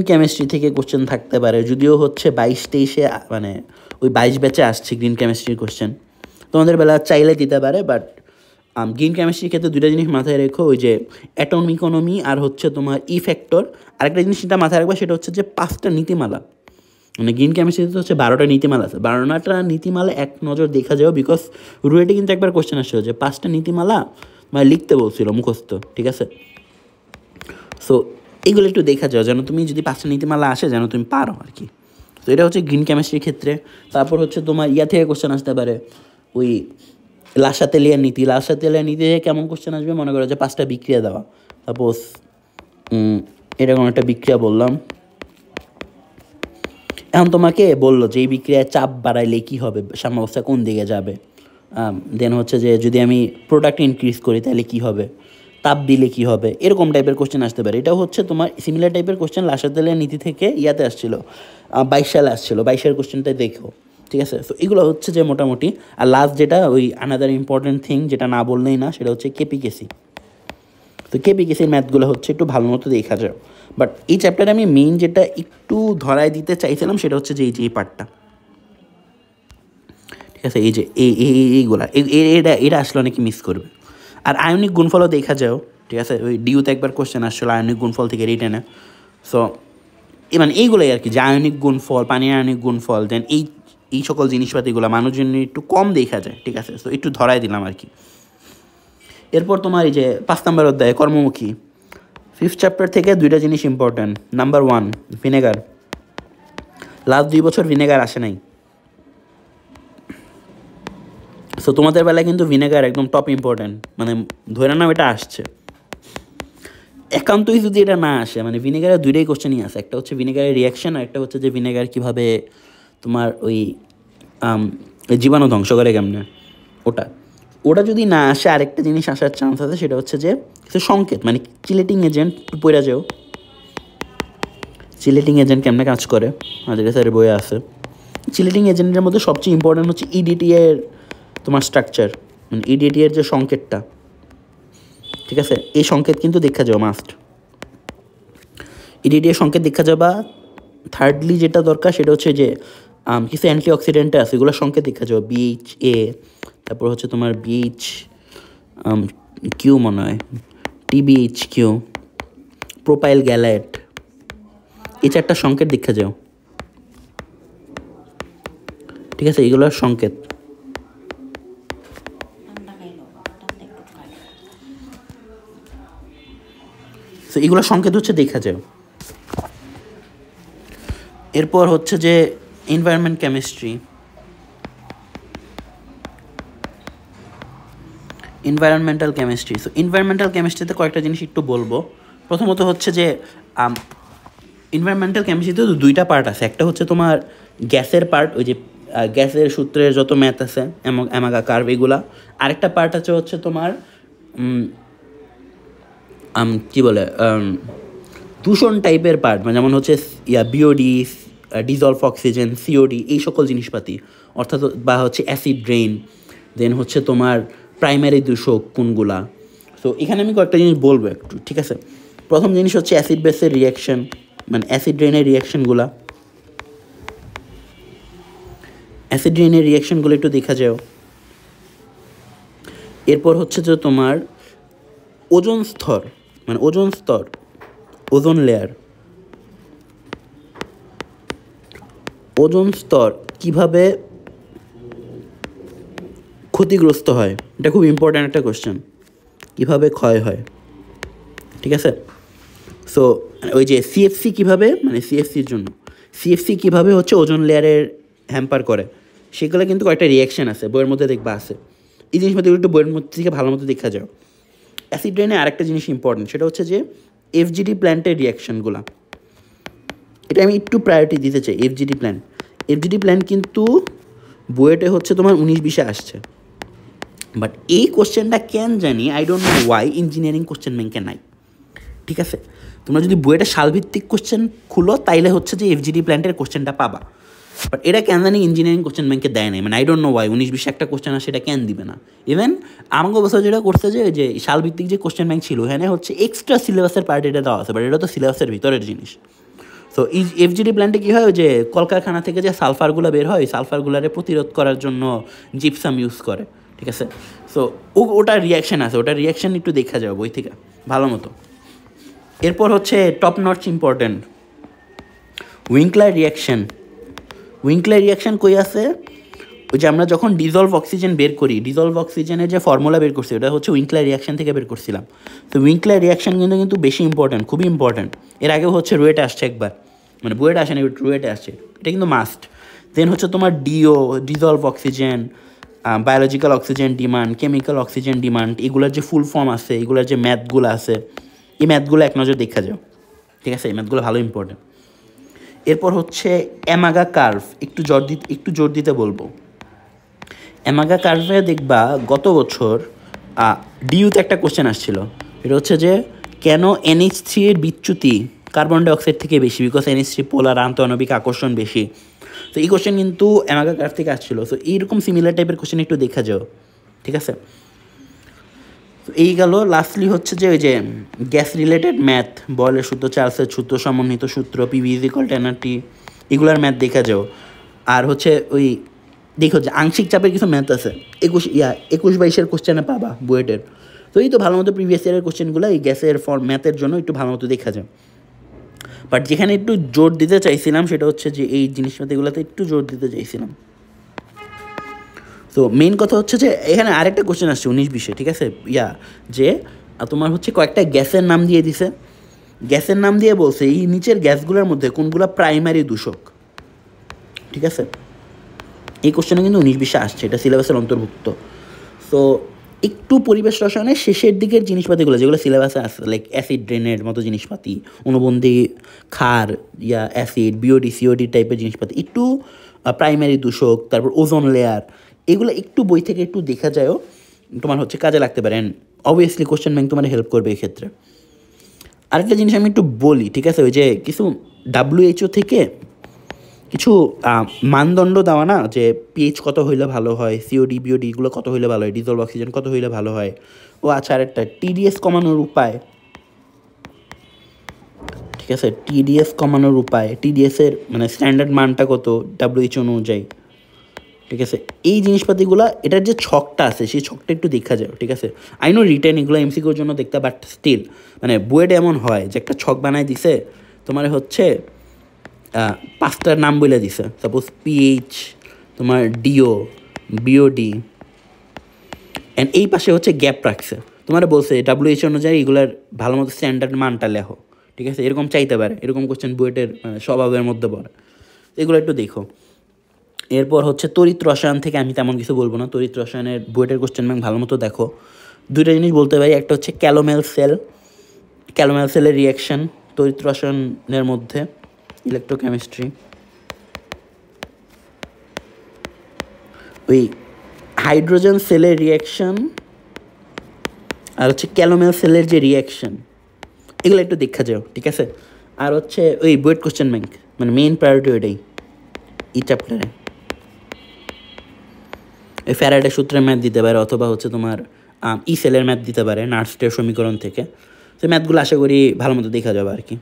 কেমিস্ট্রি থেকে কোশ্চেন থাকতে পারে, যদিও হচ্ছে 22-23-এ মানে ওই 22 ব্যাচে আসছে গ্রিন কেমিস্ট্রির কোশ্চেন, তোমাদের বেলা চাইলে দিতে পারে। বাট গ্রিন কেমিস্ট্রির ক্ষেত্রে 2টা জিনিস মাথায় রেখো, ওই যে অ্যাটম ইকোনমি আর হচ্ছে তোমার ই ফ্যাক্টর। আরেকটা জিনিস যেটা মাথায় রাখবা সেটা হচ্ছে যে 5টা নীতিমালা, মানে গ্রিন কেমিস্ট্রিতে হচ্ছে 12টা নীতিমালা আছে, 12টা নীতিমালা এক নজর দেখা যাও, বিকজ রুয়েটে কিন্তু একবার কোশ্চেন আসছিল যে 5টা নীতিমালা মানে লিখতে বলছিল মুখস্থ, ঠিক আছে। সো এইগুলো একটু দেখা যাও, যেন তুমি যদি 5টা নীতিমালা আসে যেন তুমি পারো আর কি। তো এটা হচ্ছে গ্রিন কেমিস্ট্রির ক্ষেত্রে। তারপর হচ্ছে তোমার ইয়া থেকে কোশ্চেন আসতে পারে, ওই লাসাতেলিয়ার নীতি থেকে কেমন কোশ্চেন আসবে, মনে করো যে 5টা বিক্রিয়া দেওয়া, সাপোজ এরকম একটা বিক্রিয়া বললাম, এখন তোমাকে বললো যে এই বিক্রিয়ায় চাপ বাড়াইলে কী হবে, সাম্যাবস্থা কোন দিকে যাবে, দেন হচ্ছে যে যদি আমি প্রোডাক্ট ইনক্রিজ করি তাহলে কী হবে, তাপ দিলে কী হবে, এরকম টাইপের কোশ্চেন আসতে পারে। এটাও হচ্ছে তোমার সিমিলার টাইপের কোশ্চেন লাসাতেলিয়ার নীতি থেকে ইয়াতে আসছিলো, 22 সালে আসছিলো, 22-এর কোশ্চেনটাই দেখো, ঠিক আছে। তো এগুলো হচ্ছে যে মোটামুটি। আর লাস্ট যেটা ওই আনাদার ইম্পর্টেন্ট থিং যেটা না বললেই না, সেটা হচ্ছে কেপিকেসি। তো কেপিকেসির ম্যাথগুলো হচ্ছে একটু ভালো মতো দেখা যায়। বাট এই চ্যাপ্টারে আমি মেইন যেটা একটু ধরায় দিতে চাইছিলাম সেটা হচ্ছে যে এই পার্টটা, ঠিক আছে, এই যে এইগুলা এটা আসলে অনেকে মিস করবে। আর আয়নিক গুণফলও দেখা যাও, ঠিক আছে, ওই ডিউতে একবার কোশ্চেন আসছিলো আয়নিক গুণফল থেকে রিটেনে। সো মানে এইগুলোই আর কি, যে আয়নিক গুণফল, পানির আয়নিক গুণফল, দেন এই সকল জিনিসপাতিগুলো মানুষজন একটু কম দেখা যায়, ঠিক আছে। তো একটু ধরাই দিলাম আর কি। এরপর তোমার এই যে 5 নম্বর অধ্যায় কর্মমুখী, 5th চ্যাপ্টার থেকে 2টা জিনিস ইম্পর্ট্যান্ট। নাম্বার 1 ভিনেগার, লাস্ট 2 বছর ভিনেগার আসে নাই। সো তোমাদের বেলায় কিন্তু ভিনেগার একদম টপ ইম্পর্ট্যান্ট, মানে ধরে নাও এটা আসছে। একান্তই যদি এটা না আসে, মানে ভিনেগারের 2টাই কোশ্চেনই আছে, একটা হচ্ছে ভিনেগারের রিয়াকশন আর একটা হচ্ছে যে ভিনেগার কীভাবে তোমার ওই জীবাণু ধ্বংস করে কেমনে, ওটা যদি না আসে আরেকটা জিনিস আসার চান্স আছে, সেটা হচ্ছে যে কিছু সংকেত, মানে চিলেটিং এজেন্ট পড়া যাও, চিলেটিং এজেন্ট কেমনে কাজ করে আমাদের স্যারের বইয়ে আছে। চিলেটিং এজেন্টের মধ্যে সবচেয়ে ইম্পর্ট্যান্ট হচ্ছে ইডিটি এর তোমার স্ট্রাকচার, মানে ইডিটি এর যে সংকেতটা, ঠিক আছে, এই সংকেত কিন্তু দেখা যাও মাস্ট, ইডিটি এর সংকেত দেখা যাবা। থার্ডলি যেটা দরকার সেটা হচ্ছে যে কিছু অ্যান্টিঅক্সিডেন্ট আছে, এগুলোর সংকেত দেখা যাও, BHA, তারপর হচ্ছে তোমার BHQ মনে হয়, TBHQ, প্রোপাইল গ্যালাইট, এই 4টা সংকেত দেখা যাও, ঠিক আছে, এগুলোর সংকেত। তো এগুলো সংকেত হচ্ছে দেখা যায়। এরপর হচ্ছে যে environment chemistry, environmental chemistry. So environmental কেমিস্ট্রিতে কয়েকটা জিনিস একটু বলবো। প্রথমত হচ্ছে যে এনভায়রনমেন্টাল কেমিস্ট্রিতে তো 2টা পার্ট আছে, একটা হচ্ছে তোমার গ্যাসের পার্ট, ওই যে গ্যাসের সূত্রের যত ম্যাথ আছে, অ্যামাগা কার্ভ, এগুলা। আরেকটা পার্ট আছে হচ্ছে তোমার কী বলে দূষণ টাইপের পার্ট, মানে যেমন হচ্ছে BOD, ডিজলভ অক্সিজেন, COD, এই সকল জিনিসপাতি, অর্থাৎ বা হচ্ছে অ্যাসিড ড্রেন, দেন হচ্ছে তোমার প্রাইমারি দূষক কোনগুলা। সো এখানে আমি কয়েকটা জিনিস বলবো একটু, ঠিক আছে। প্রথম জিনিস হচ্ছে অ্যাসিড বেসের রিয়াকশন, মানে অ্যাসিড ড্রেনের রিয়াকশনগুলা, অ্যাসিড ড্রেনের রিয়াকশনগুলো একটু দেখা যাও। এরপর হচ্ছে যে তোমার ওজোন স্তর, মানে ওজোন স্তর, ওজোন লেয়ার, ওজোন স্তর কীভাবে ক্ষতিগ্রস্ত হয়, এটা খুব ইম্পর্ট্যান্ট একটা কোশ্চেন, কীভাবে ক্ষয় হয়, ঠিক আছে। সো ওই যে CFC কীভাবে, মানে CFCর জন্য CFC কীভাবে হচ্ছে ওজোন লেয়ারের হ্যাম্পার করে, সেগুলো কিন্তু কয়েকটা রিয়াকশান আছে, বইয়ের মধ্যে দেখবা আছে। এই জিনিসগুলো একটু বইয়ের মধ্যে থেকে ভালো মতো দেখা যাও। অ্যাসিড ড্রেনে আরেকটা জিনিস ইম্পর্টেন্ট, সেটা হচ্ছে যে FGD প্ল্যান্টের রিয়াকশানগুলো, এটা আমি একটু প্রায়োরিটি দিতে চাই। FGD প্ল্যান্ট কিন্তু বইয়েটে হচ্ছে তোমার 19-20-এ আসছে, বাট এই কোশ্চেনটা কেন জানি I don't know Y engineering question ব্যাংকে নাই, ঠিক আছে। তোমরা যদি বইয়েটা সালভিত্তিক কোশ্চেন খুলো তাইলে হচ্ছে যে FGD প্ল্যান্টের কোশ্চেনটা পাবা, বাট এটা কেন জানি ইঞ্জিনিয়ারিং কোশ্চেন ব্যাংকে দেয় নাই, মানে আই ডোন্ট নো ওয়াই 19-20 একটা কোশ্চেন আসে, এটা কেন দিবে না। ইভেন আমাকে বছর যেটা করছে যে সালভিত্তিক যে কোশ্চেন ব্যাংক ছিল, এখানে হচ্ছে এক্সট্রা সিলেবাসের পার্ট এটা দেওয়া আছে, বাট এটা তো সিলেবাসের ভিতরের জিনিস। সো এই FGD প্ল্যান্টে কী হয়, যে কলকারখানা থেকে যে সালফারগুলো বের হয়, সালফারগুলারে প্রতিরোধ করার জন্য জিপসাম ইউজ করে, ঠিক আছে। সো ওটার রিয়াকশান আছে, ওটার রিয়াকশান একটু দেখা যাবে বই থেকে ভালো মতো। এরপর হচ্ছে টপ নচ ইম্পর্টেন্ট উইঙ্কলার রিয়াকশান কই আছে, ওই যে আমরা যখন ডিজলভ অক্সিজেন বের করি, ডিজলভ অক্সিজেনের যে ফর্মুলা বের করছি ওটা হচ্ছে উইঙ্কলার রিয়াকশান থেকে বের করছিলাম। তো উইঙ্কলার রিয়াকশান কিন্তু বেশি ইম্পর্ট্যান্ট, খুবই ইম্পর্ট্যান্ট। এর আগেও হচ্ছে রুয়েটে আসছে একবার, মানে বুয়েটে আসে না, রুয়েটে আসছে, এটা কিন্তু মাস্ট। দেন হচ্ছে তোমার dissolved oxygen, biological oxygen demand, chemical oxygen demand, এগুলোর যে ফুল ফর্ম আছে, এগুলোর যে ম্যাথগুলো আছে, এই ম্যাথগুলো এক নজর দেখা যাও, ঠিক আছে, এই ম্যাথগুলো ভালো ইম্পর্ট্যান্ট। এরপর হচ্ছে অ্যামাগা কার্ভ, একটু জোর দিতে বলবো। অ্যামাগা কার্ভে দেখবা গত বছর ডিউতে একটা কোশ্চেন আসছিল, এটা হচ্ছে যে কেন NH3 এর বিচ্যুতি কার্বন ডাইঅক্সাইড থেকে বেশি, বিকজ NH3 পোলার আন্তঃআণবিক আকর্ষণ বেশি। তো এই কোশ্চেন কিন্তু অ্যামাগা কার্ভ থেকে আসছিল। সো এইরকম সিমিলার টাইপের কোশ্চেন একটু দেখা যাও, ঠিক আছে। তো এই গেল। লাস্টলি হচ্ছে যে ওই যে গ্যাস রিলেটেড ম্যাথ, বয়লের সূত্র, চার্লসের সূত্র, সমন্বিত সূত্র, PV = NRT, এগুলার ম্যাথ দেখা যাও। আর হচ্ছে ওই দেখো যে আংশিক চাপের কিছু ম্যাথ আছে, 21-22-এর কোশ্চেনে পাবা বুয়েটের। তো এই তো ভালো মতো প্রিভিয়াস ইয়ারের কোশ্চেনগুলো এই গ্যাসের ম্যাথের জন্য একটু ভালো মতো দেখা যায়। বাট যেখানে একটু জোর দিতে চাইছিলাম সেটা হচ্ছে যে এই জিনিসপাতিগুলোতে একটু জোর দিতে চাইছিলাম। তো মেইন কথা হচ্ছে যে এখানে আরেকটা কোশ্চেন আসছে 19-20, ঠিক আছে, যে তোমার হচ্ছে কয়েকটা গ্যাসের নাম দিয়ে দিছে, গ্যাসের নাম দিয়ে বলছে এই নিচের গ্যাসগুলোর মধ্যে কোনগুলো প্রাইমারি দূষক, ঠিক আছে। এই কোশ্চেনে কিন্তু 19-20 আসছে, এটা সিলেবাসের অন্তর্ভুক্ত। সো একটু পরিবেশ রসায়নের শেষের দিকের জিনিসপাতিগুলো যেগুলো সিলেবাসে আসছে, লাইক অ্যাসিড ড্রেনের মতো জিনিসপাতি, অনুবন্ধী ক্ষার, অ্যাসিড, বিওডি, সিওডি টাইপের জিনিসপাতি, একটু প্রাইমারি দূষক, তারপর ওজোন লেয়ার, এগুলো একটু বই থেকে একটু দেখা যায়ও, তোমার হচ্ছে কাজে লাগতে পারে। অ্যান্ড অবভিয়াসলি কোশ্চেন ব্যাংক তোমার হেল্প করবে এক্ষেত্রে। আরেকটা জিনিস আমি একটু বলি, ঠিক আছে, ওই যে কিছু WHO থেকে কিছু মানদণ্ড দেওয়া না, যে পিএইচ কত হইলে ভালো হয়, সিওডি বিওডি এগুলো কত হইলে ভালো হয়, ডিজলভ অক্সিজেন কত হইলে ভালো হয়। ও আচ্ছা, আরেকটা TDS কমানোর উপায়, ঠিক আছে, TDS কমানোর উপায়, TDS-এর মানে স্ট্যান্ডার্ড মানটা কত WHO অনুযায়ী, ঠিক আছে। এই জিনিসপাতিগুলো, এটার যে ছকটা আছে সেই ছকটা একটু দেখা যায়, ঠিক আছে। আই নো রিটেন এগুলো MCQর জন্য দেখতে, বাট স্টিল মানে বুয়েটে এমন হয় যে একটা ছক বানায় দিছে তোমার হচ্ছে 5টার নাম বলে দিছে, সাপোজ পিএইচ, তোমার ডিও, বিওডি, অ্যান্ড এই পাশে হচ্ছে গ্যাপ রাখছে, তোমার বলছে WHO অনুযায়ী এগুলার ভালো মতো স্ট্যান্ডার্ড মানটা লেখো, ঠিক আছে। এরকম চাইতে পারে, এরকম কোশ্চেন বুয়েটের স্বভাবের মধ্যে পড়ে, এগুলো একটু দেখো। এরপর হচ্ছে তড়িৎ রসায়ন থেকে আমি তেমন কিছু বলবো না, তড়িৎ রসায়নের বুয়েটের কোশ্চেন ব্যাংক ভালো মতো দেখো। দুইটা জিনিস বলতে পারি, একটা হচ্ছে ক্যালোমেল সেলের রিয়াকশান তড়িৎ রসায়নের মধ্যে, ইলেকট্রোকেমিস্ট্রি, ওই হাইড্রোজেন সেলের রিয়াকশান আর হচ্ছে ক্যালোমেল সেলের যে রিয়াকশান, এগুলো একটু দেখা যাও, ঠিক আছে। আর হচ্ছে ওই বুয়েট কোশ্চেন ব্যাংক মানে মেইন প্রায়োরিটি ওইটাই এই চ্যাপ্টারে। ওই ফ্যারাডে সূত্রের ম্যাথ দিতে পারে, অথবা হচ্ছে তোমার সেলের ম্যাথ দিতে পারে নার্সটের সমীকরণ থেকে। সেই ম্যাথগুলো আশা করি ভালো মতো দেখা যাবে আর কি।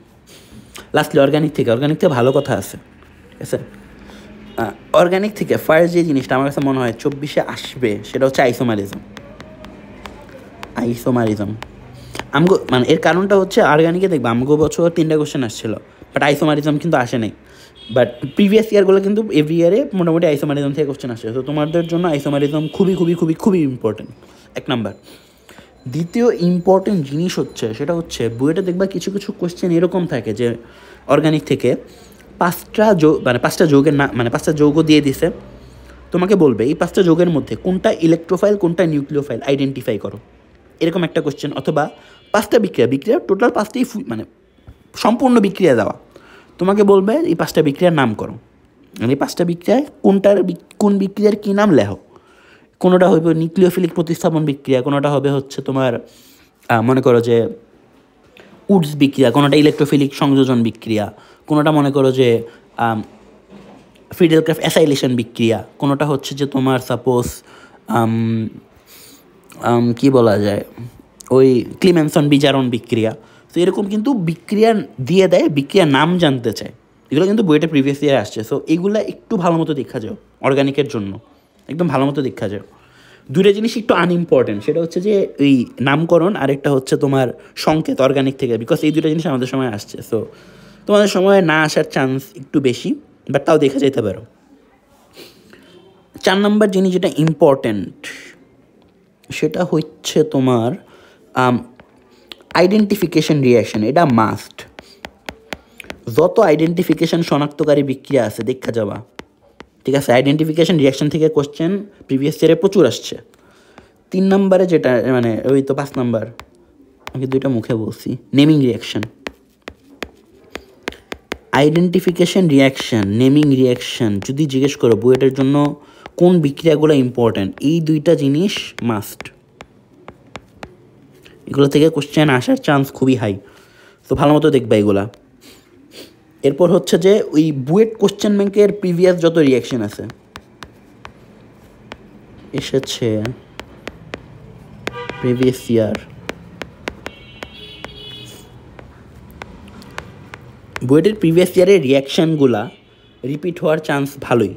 লাস্টলি অর্গানিক থেকে ভালো কথা আছে, ঠিক আছে। অর্গানিক থেকে ফার্স্ট যে জিনিসটা আমার কাছে মনে হয় 24-এ আসবে সেটা হচ্ছে আইসোমারিজম। আমগো মানে এর কারণটা হচ্ছে অর্গানিকে দেখবে আমগো বছর 3টা কোশ্চেন আসছিল, বাট আইসোমারিজম কিন্তু আসে নাই। বাট প্রিভিয়াস ইয়ারগুলো কিন্তু এভরি ইয়ারে মোটামুটি আইসোমারিজম থেকে কোশ্চেন আসে। তো তোমাদের জন্য আইসোমারিজম খুবই খুবই খুবই খুবই ইম্পর্টেন্ট, 1 নাম্বার। দ্বিতীয় ইম্পর্টেন্ট জিনিস হচ্ছে সেটা হচ্ছে বুয়েটে দেখবা কিছু কিছু কোশ্চেন এরকম থাকে যে অর্গানিক থেকে 5টা যৌগের না মানে 5টা যৌগ দিয়ে দিছে, তোমাকে বলবে এই 5টা যৌগের মধ্যে কোনটা ইলেকট্রোফাইল কোনটা নিউক্লিওফাইল আইডেন্টিফাই করো, এরকম একটা কোশ্চেন। অথবা 5টা বিক্রিয়া টোটাল 5টাই মানে সম্পূর্ণ বিক্রিয়া দেওয়া, তোমাকে বলবে এই 5টা বিক্রিয়ার নাম করো, মানে এই 5টা বিক্রিয়ায় কোন বিক্রিয়ার কী নাম লেখো। কোনোটা হবে নিউক্লিওফিলিক প্রতিস্থাপন বিক্রিয়া, কোনোটা হবে হচ্ছে তোমার মনে করো যে উডস বিক্রিয়া, কোনোটা ইলেকট্রোফিলিক সংযোজন বিক্রিয়া, কোনোটা মনে করো যে ফ্রিডেলক্রাফট অ্যাসাইলেশন বিক্রিয়া, কোনোটা হচ্ছে যে তোমার সাপোজ কি বলা যায় ওই ক্লিমেনসন বিজারণ বিক্রিয়া। তো এরকম কিন্তু বিক্রিয়া দিয়ে দেয়, বিক্রিয়ার নাম জানতে চায়, এগুলো কিন্তু বইটা প্রিভিয়াস ইয়ারে আসছে। সো এগুলো একটু ভালো মতো দেখা যাও অর্গানিকের জন্য, একদম ভালো মতো দেখা যাও। দুটো জিনিস একটু আনইম্পর্টেন্ট, সেটা হচ্ছে যে ওই নামকরণ, আরেকটা হচ্ছে তোমার সংকেত অর্গানিক থেকে, বিকজ এই দুটো জিনিস আমাদের সময় আসছে। সো তোমাদের সময় না আসার চান্স একটু বেশি, বাট তাও দেখা যেতে পারো। 4 নম্বর জিনিস যেটা ইম্পর্টেন্ট সেটা হচ্ছে তোমার আইডেন্টিফিকেশন রিয়াকশন, এটা মাস্ট। যত আইডেন্টিফিকেশন শনাক্তকারী বিক্রিয়া আছে দেখা যাবা, ঠিক আছে। আইডেন্টিফিকেশন রিয়াকশন থেকে কোশ্চেন প্রিভিয়াস ইয়ারে প্রচুর আসছে। 3 নম্বরে যেটা মানে ওই তো 5 নম্বর, আমি 2টা মুখে বলছি, naming reaction. Identification reaction, naming reaction যদি জিজ্ঞেস করো বুয়েটের জন্য কোন বিক্রিয়াগুলো ইম্পর্ট্যান্ট, এই 2টা জিনিস মাস্ট, এগুলো থেকে কোশ্চেন আসার চান্স খুবই হাই। তো ভালো মতো দেখবা এগুলা। এরপর হচ্ছে যে ওই বুয়েট কোশ্চেন ব্যাংকের প্রিভিয়াস যত রিয়াকশন আছে এসেছে প্রিভিয়াস ইয়ার, বুয়েটের প্রিভিয়াস ইয়ারের রিয়াকশানগুলা রিপিট হওয়ার চান্স ভালোই।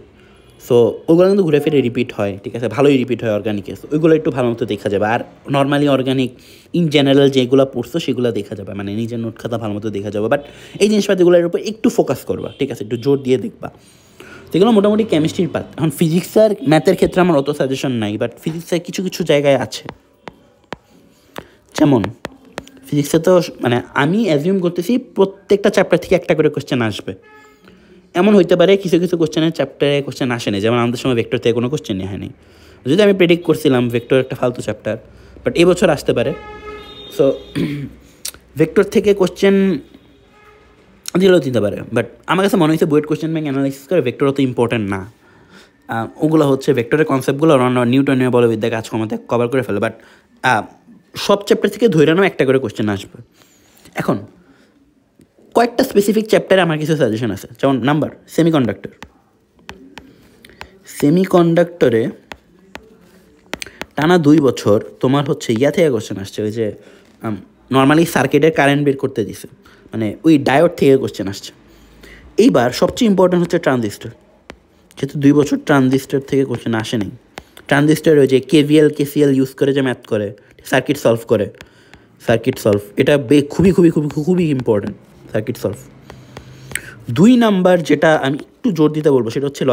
সো ওগুলো কিন্তু ঘুরে ফিরে রিপিট হয়, ঠিক আছে, ভালোই রিপিট হয় অর্গানিকে। সো ওইগুলো একটু ভালো মতো দেখা যাবে। আর নর্মালি অর্গানিক ইন জেনারেল যেগুলো পড়ছো সেগুলো দেখা যাবে, মানে নিজের নোট খাতা ভালো মতো দেখা যাবে। বাট এই জিনিসপাতিগুলোর উপর একটু ফোকাস করবা, ঠিক আছে, একটু জোর দিয়ে দেখবা। এগুলো মোটামুটি কেমিস্ট্রির পার্ট। এখন ফিজিক্স আর ম্যাথের ক্ষেত্রে আমার অত সাজেশন নাই, বাট ফিজিক্সের কিছু কিছু জায়গায় আছে। যেমন ফিজিক্সে তো মানে আমি অ্যাজিউম করতেছি প্রত্যেকটা চ্যাপ্টার থেকে একটা করে কোশ্চেন আসবে। এমন হইতে পারে কিছু কিছু কোশ্চেনের চ্যাপ্টারে কোশ্চেন আসেনি, যেমন আমাদের সময় ভেক্টর থেকে কোনো কোশ্চেনই হয়নি। যদি আমি প্রেডিক্ট করছিলাম ভেক্টর একটা ফালতু চ্যাপ্টার, বাট এবছর আসতে পারে। সো ভেক্টর থেকে কোশ্চেন দিলেও দিতে পারে, বাট আমার কাছে মনে হয়েছে বুয়েট কোশ্চেন ব্যাংক অ্যানালাইসিস করে ভেক্টর অত ইম্পর্টেন্ট না। ওগুলো হচ্ছে ভেক্টরের কনসেপ্টগুলো নিউটনীয় বলবিদ্যা কাজ ক্ষমতা কভার করে ফেলে, বাট সব চ্যাপ্টার থেকে ধরে নাও একটা করে কোশ্চেন আসবে। এখন কয়েকটা স্পেসিফিক চ্যাপ্টারে আমার কিছু সাজেশন আছে, যেমন নাম্বার সেমিকন্ডাক্টরে টানা 2 বছর তোমার হচ্ছে ইয়া থেকে কোশ্চেন আসছে, ওই যে নর্মালি সার্কিটের কারেন্ট বের করতে দিছে, মানে ওই ডায়োড থেকে কোশ্চেন আসছে। এইবার সবচেয়ে ইম্পর্টেন্ট হচ্ছে ট্রানজিস্টর, যেহেতু 2 বছর ট্রানজিস্টর থেকে কোশ্চেন আসেনি। ট্রানজিস্টর ওই যে KCL ইউজ করে যে ম্যাথ করে, সার্কিট সলভ, এটা খুবই খুবই খুবই খুবই ইম্পর্টেন্ট সার্কিট সলভ। 2 নাম্বার যেটা আমি একটু জোর দিতে বলবো সেটা হচ্ছে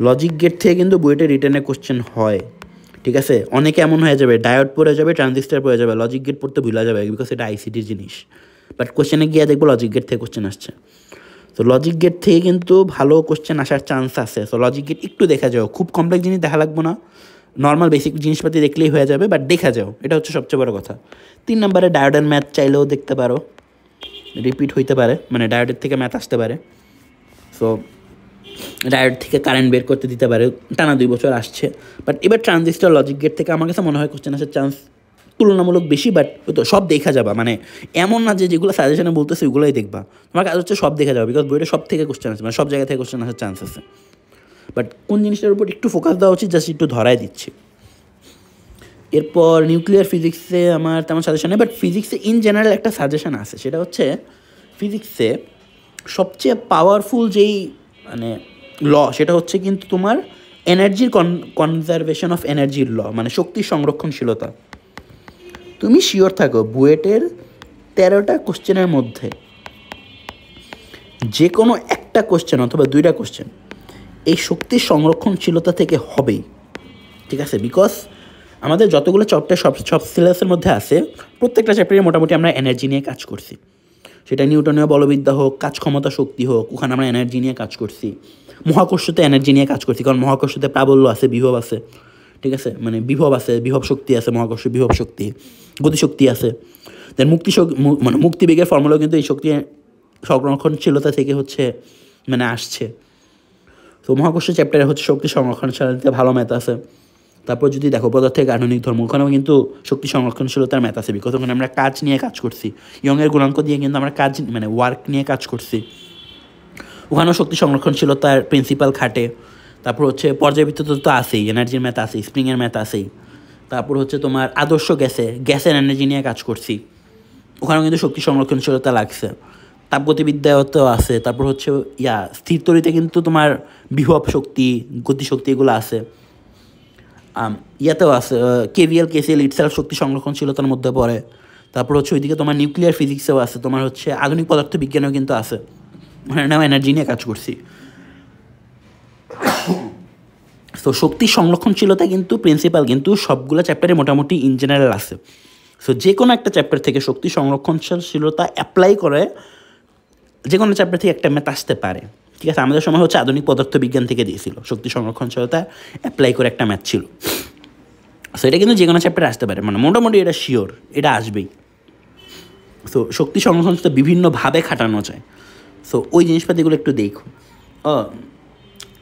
লজিক গেট থেকে কিন্তু বুয়েটে রিটেনে কোশ্চেন হয়, ঠিক আছে। অনেকে এমন হয়ে যাবে ডায়োড পড়ে যাবে, ট্রানজিস্টার পড়ে যাবে, লজিক গেট পড়তে ভুলা যাবে, বিকজ এটা ICTর জিনিস। বাট কোশ্চেনে গিয়ে দেখবো লজিক গেট থেকে কোশ্চেন আসছে। তো লজিক গেট থেকে কিন্তু ভালো কোশ্চেন আসার চান্স আছে। সো লজিক গেট একটু দেখা যাও, খুব কমপ্লেক্স জিনিস দেখা লাগবো না, নর্মাল বেসিক জিনিসপাতি দেখলেই হয়ে যাবে, বাট দেখা যাও, এটা হচ্ছে সবচেয়ে বড় কথা। 3 নম্বরে ডায়োডের ম্যাথ চাইলেও দেখতে পারো, রিপিট হইতে পারে, মানে ডায়োডের থেকে ম্যাথ আসতে পারে। সো ডায়োড থেকে কারেন্ট বের করতে দিতে পারে, টানা 2 বছর আসছে। বাট এবার ট্রানজিস্টর লজিক গেট থেকে আমার কাছে মনে হয় কোশ্চেন আসার চান্স তুলনামূলক বেশি, বাট তো সব দেখা যাবা, মানে এমন না যে যেগুলো সাজেশনে বলতেছে ওগুলোই দেখবা, তোমার কাজ হচ্ছে সব দেখা যাবে, বিকজ বইটা সব থেকে কোশ্চেন আছে, মানে সব জায়গা থেকে কোশ্চেন আসার চান্স আছে। বাট কোন জিনিসটার উপর একটু ফোকাস দেওয়া উচিত, জাস্ট একটু ধরাই দিচ্ছি। এরপর নিউক্লিয়ার ফিজিক্সে আমার তেমন সাজেশন নেই, বাট ফিজিক্সে ইন জেনারেল একটা সাজেশন আছে, সেটা হচ্ছে ফিজিক্সে সবচেয়ে পাওয়ারফুল যেই মানে ল, সেটা হচ্ছে কিন্তু তোমার এনার্জির কনজারভেশন অফ এনার্জির ল, মানে শক্তির সংরক্ষণশীলতা। তুমি শিওর থাকো বুয়েটের 13টা কোশ্চেনের মধ্যে যে কোনো একটা কোশ্চেন অথবা 2টা কোশ্চেন এই শক্তির সংরক্ষণশীলতা থেকে হবেই, ঠিক আছে। বিকজ আমাদের যতগুলো চ্যাপ্টার সব সিলেবাসের মধ্যে আছে, প্রত্যেকটা চ্যাপ্টারে মোটামুটি আমরা এনার্জি নিয়ে কাজ করছি, সেটা নিউটনীয় বলবিদ্যা হোক, কাজ ক্ষমতা শক্তি হোক, ওখানে আমরা এনার্জি নিয়ে কাজ করছি। মহাকর্ষতে এনার্জি নিয়ে কাজ করছি, কারণ মহাকর্ষতে প্রাবল্য আছে, বিভব আছে, ঠিক আছে, মানে বিভব শক্তি আছে, মহাকর্ষ বিভব শক্তি, গতিশক্তি আছে। দেন মানে মুক্তিবেগের ফর্মুলাও কিন্তু এই শক্তি সংরক্ষণশীলতা থেকে হচ্ছে মানে আসছে। তো মহাকর্ষ চ্যাপ্টারে হচ্ছে শক্তি সংরক্ষণশীলতা ভালো ম্যাথ আছে। তারপর যদি দেখো পদার্থের গাঠনিক ধর্ম, ওখানেও কিন্তু শক্তি সংরক্ষণশীলতার ম্যাথ আছে, বিকজ ওখানে আমরা কাজ নিয়ে কাজ করছি, ইয়ংয়ের গুণাঙ্ক দিয়ে কিন্তু আমরা কাজ মানে ওয়ার্ক নিয়ে কাজ করছি, ওখানেও শক্তি সংরক্ষণশীলতার প্রিন্সিপাল খাটে। তারপর হচ্ছে পর্যায়বৃত্ত তো আছেই, এনার্জির ম্যাথ আছেই, স্প্রিংয়ের ম্যাথ আছেই। তারপর হচ্ছে তোমার আদর্শ গ্যাসের এনার্জি নিয়ে কাজ করছি, ওখানেও কিন্তু শক্তি সংরক্ষণশীলতা লাগছে। তাপগতিবিদ্যাও তো আছে। তারপর হচ্ছে স্থির তরিতে কিন্তু তোমার বিভব শক্তি, গতিশক্তি এগুলো আছে। ইয়াতেও আছে KCL ইটসেলফ শক্তি সংরক্ষণশীলতার মধ্যে পড়ে। তারপর হচ্ছে ওইদিকে তোমার নিউক্লিয়ার ফিজিক্সেও আছে, তোমার হচ্ছে আধুনিক পদার্থ বিজ্ঞানেও কিন্তু আছে, মানে নাও এনার্জি নিয়ে কাজ করছি। তো শক্তি সংরক্ষণশীলতা কিন্তু প্রিন্সিপাল কিন্তু সবগুলো চ্যাপ্টারে মোটামুটি ইন জেনারেল আছে। সো যে কোনো একটা চ্যাপ্টার থেকে শক্তি সংরক্ষণশীলতা অ্যাপ্লাই করে যে কোনো চ্যাপ্টার থেকে একটা ম্যাথ আসতে পারে, ঠিক আছে। আমাদের সময় হচ্ছে আধুনিক পদার্থ বিজ্ঞান থেকে দিয়েছিল, শক্তি সংরক্ষণশীলতা অ্যাপ্লাই করে একটা ম্যাথ ছিল। সো এটা কিন্তু যে কোনো চ্যাপ্টারে আসতে পারে, মানে মোটামুটি এটা শিওর, এটা আসবেই। সো শক্তি সংরক্ষণশীলতা বিভিন্নভাবে খাটানো যায়। সো ওই জিনিসপাতিগুলো একটু দেখো।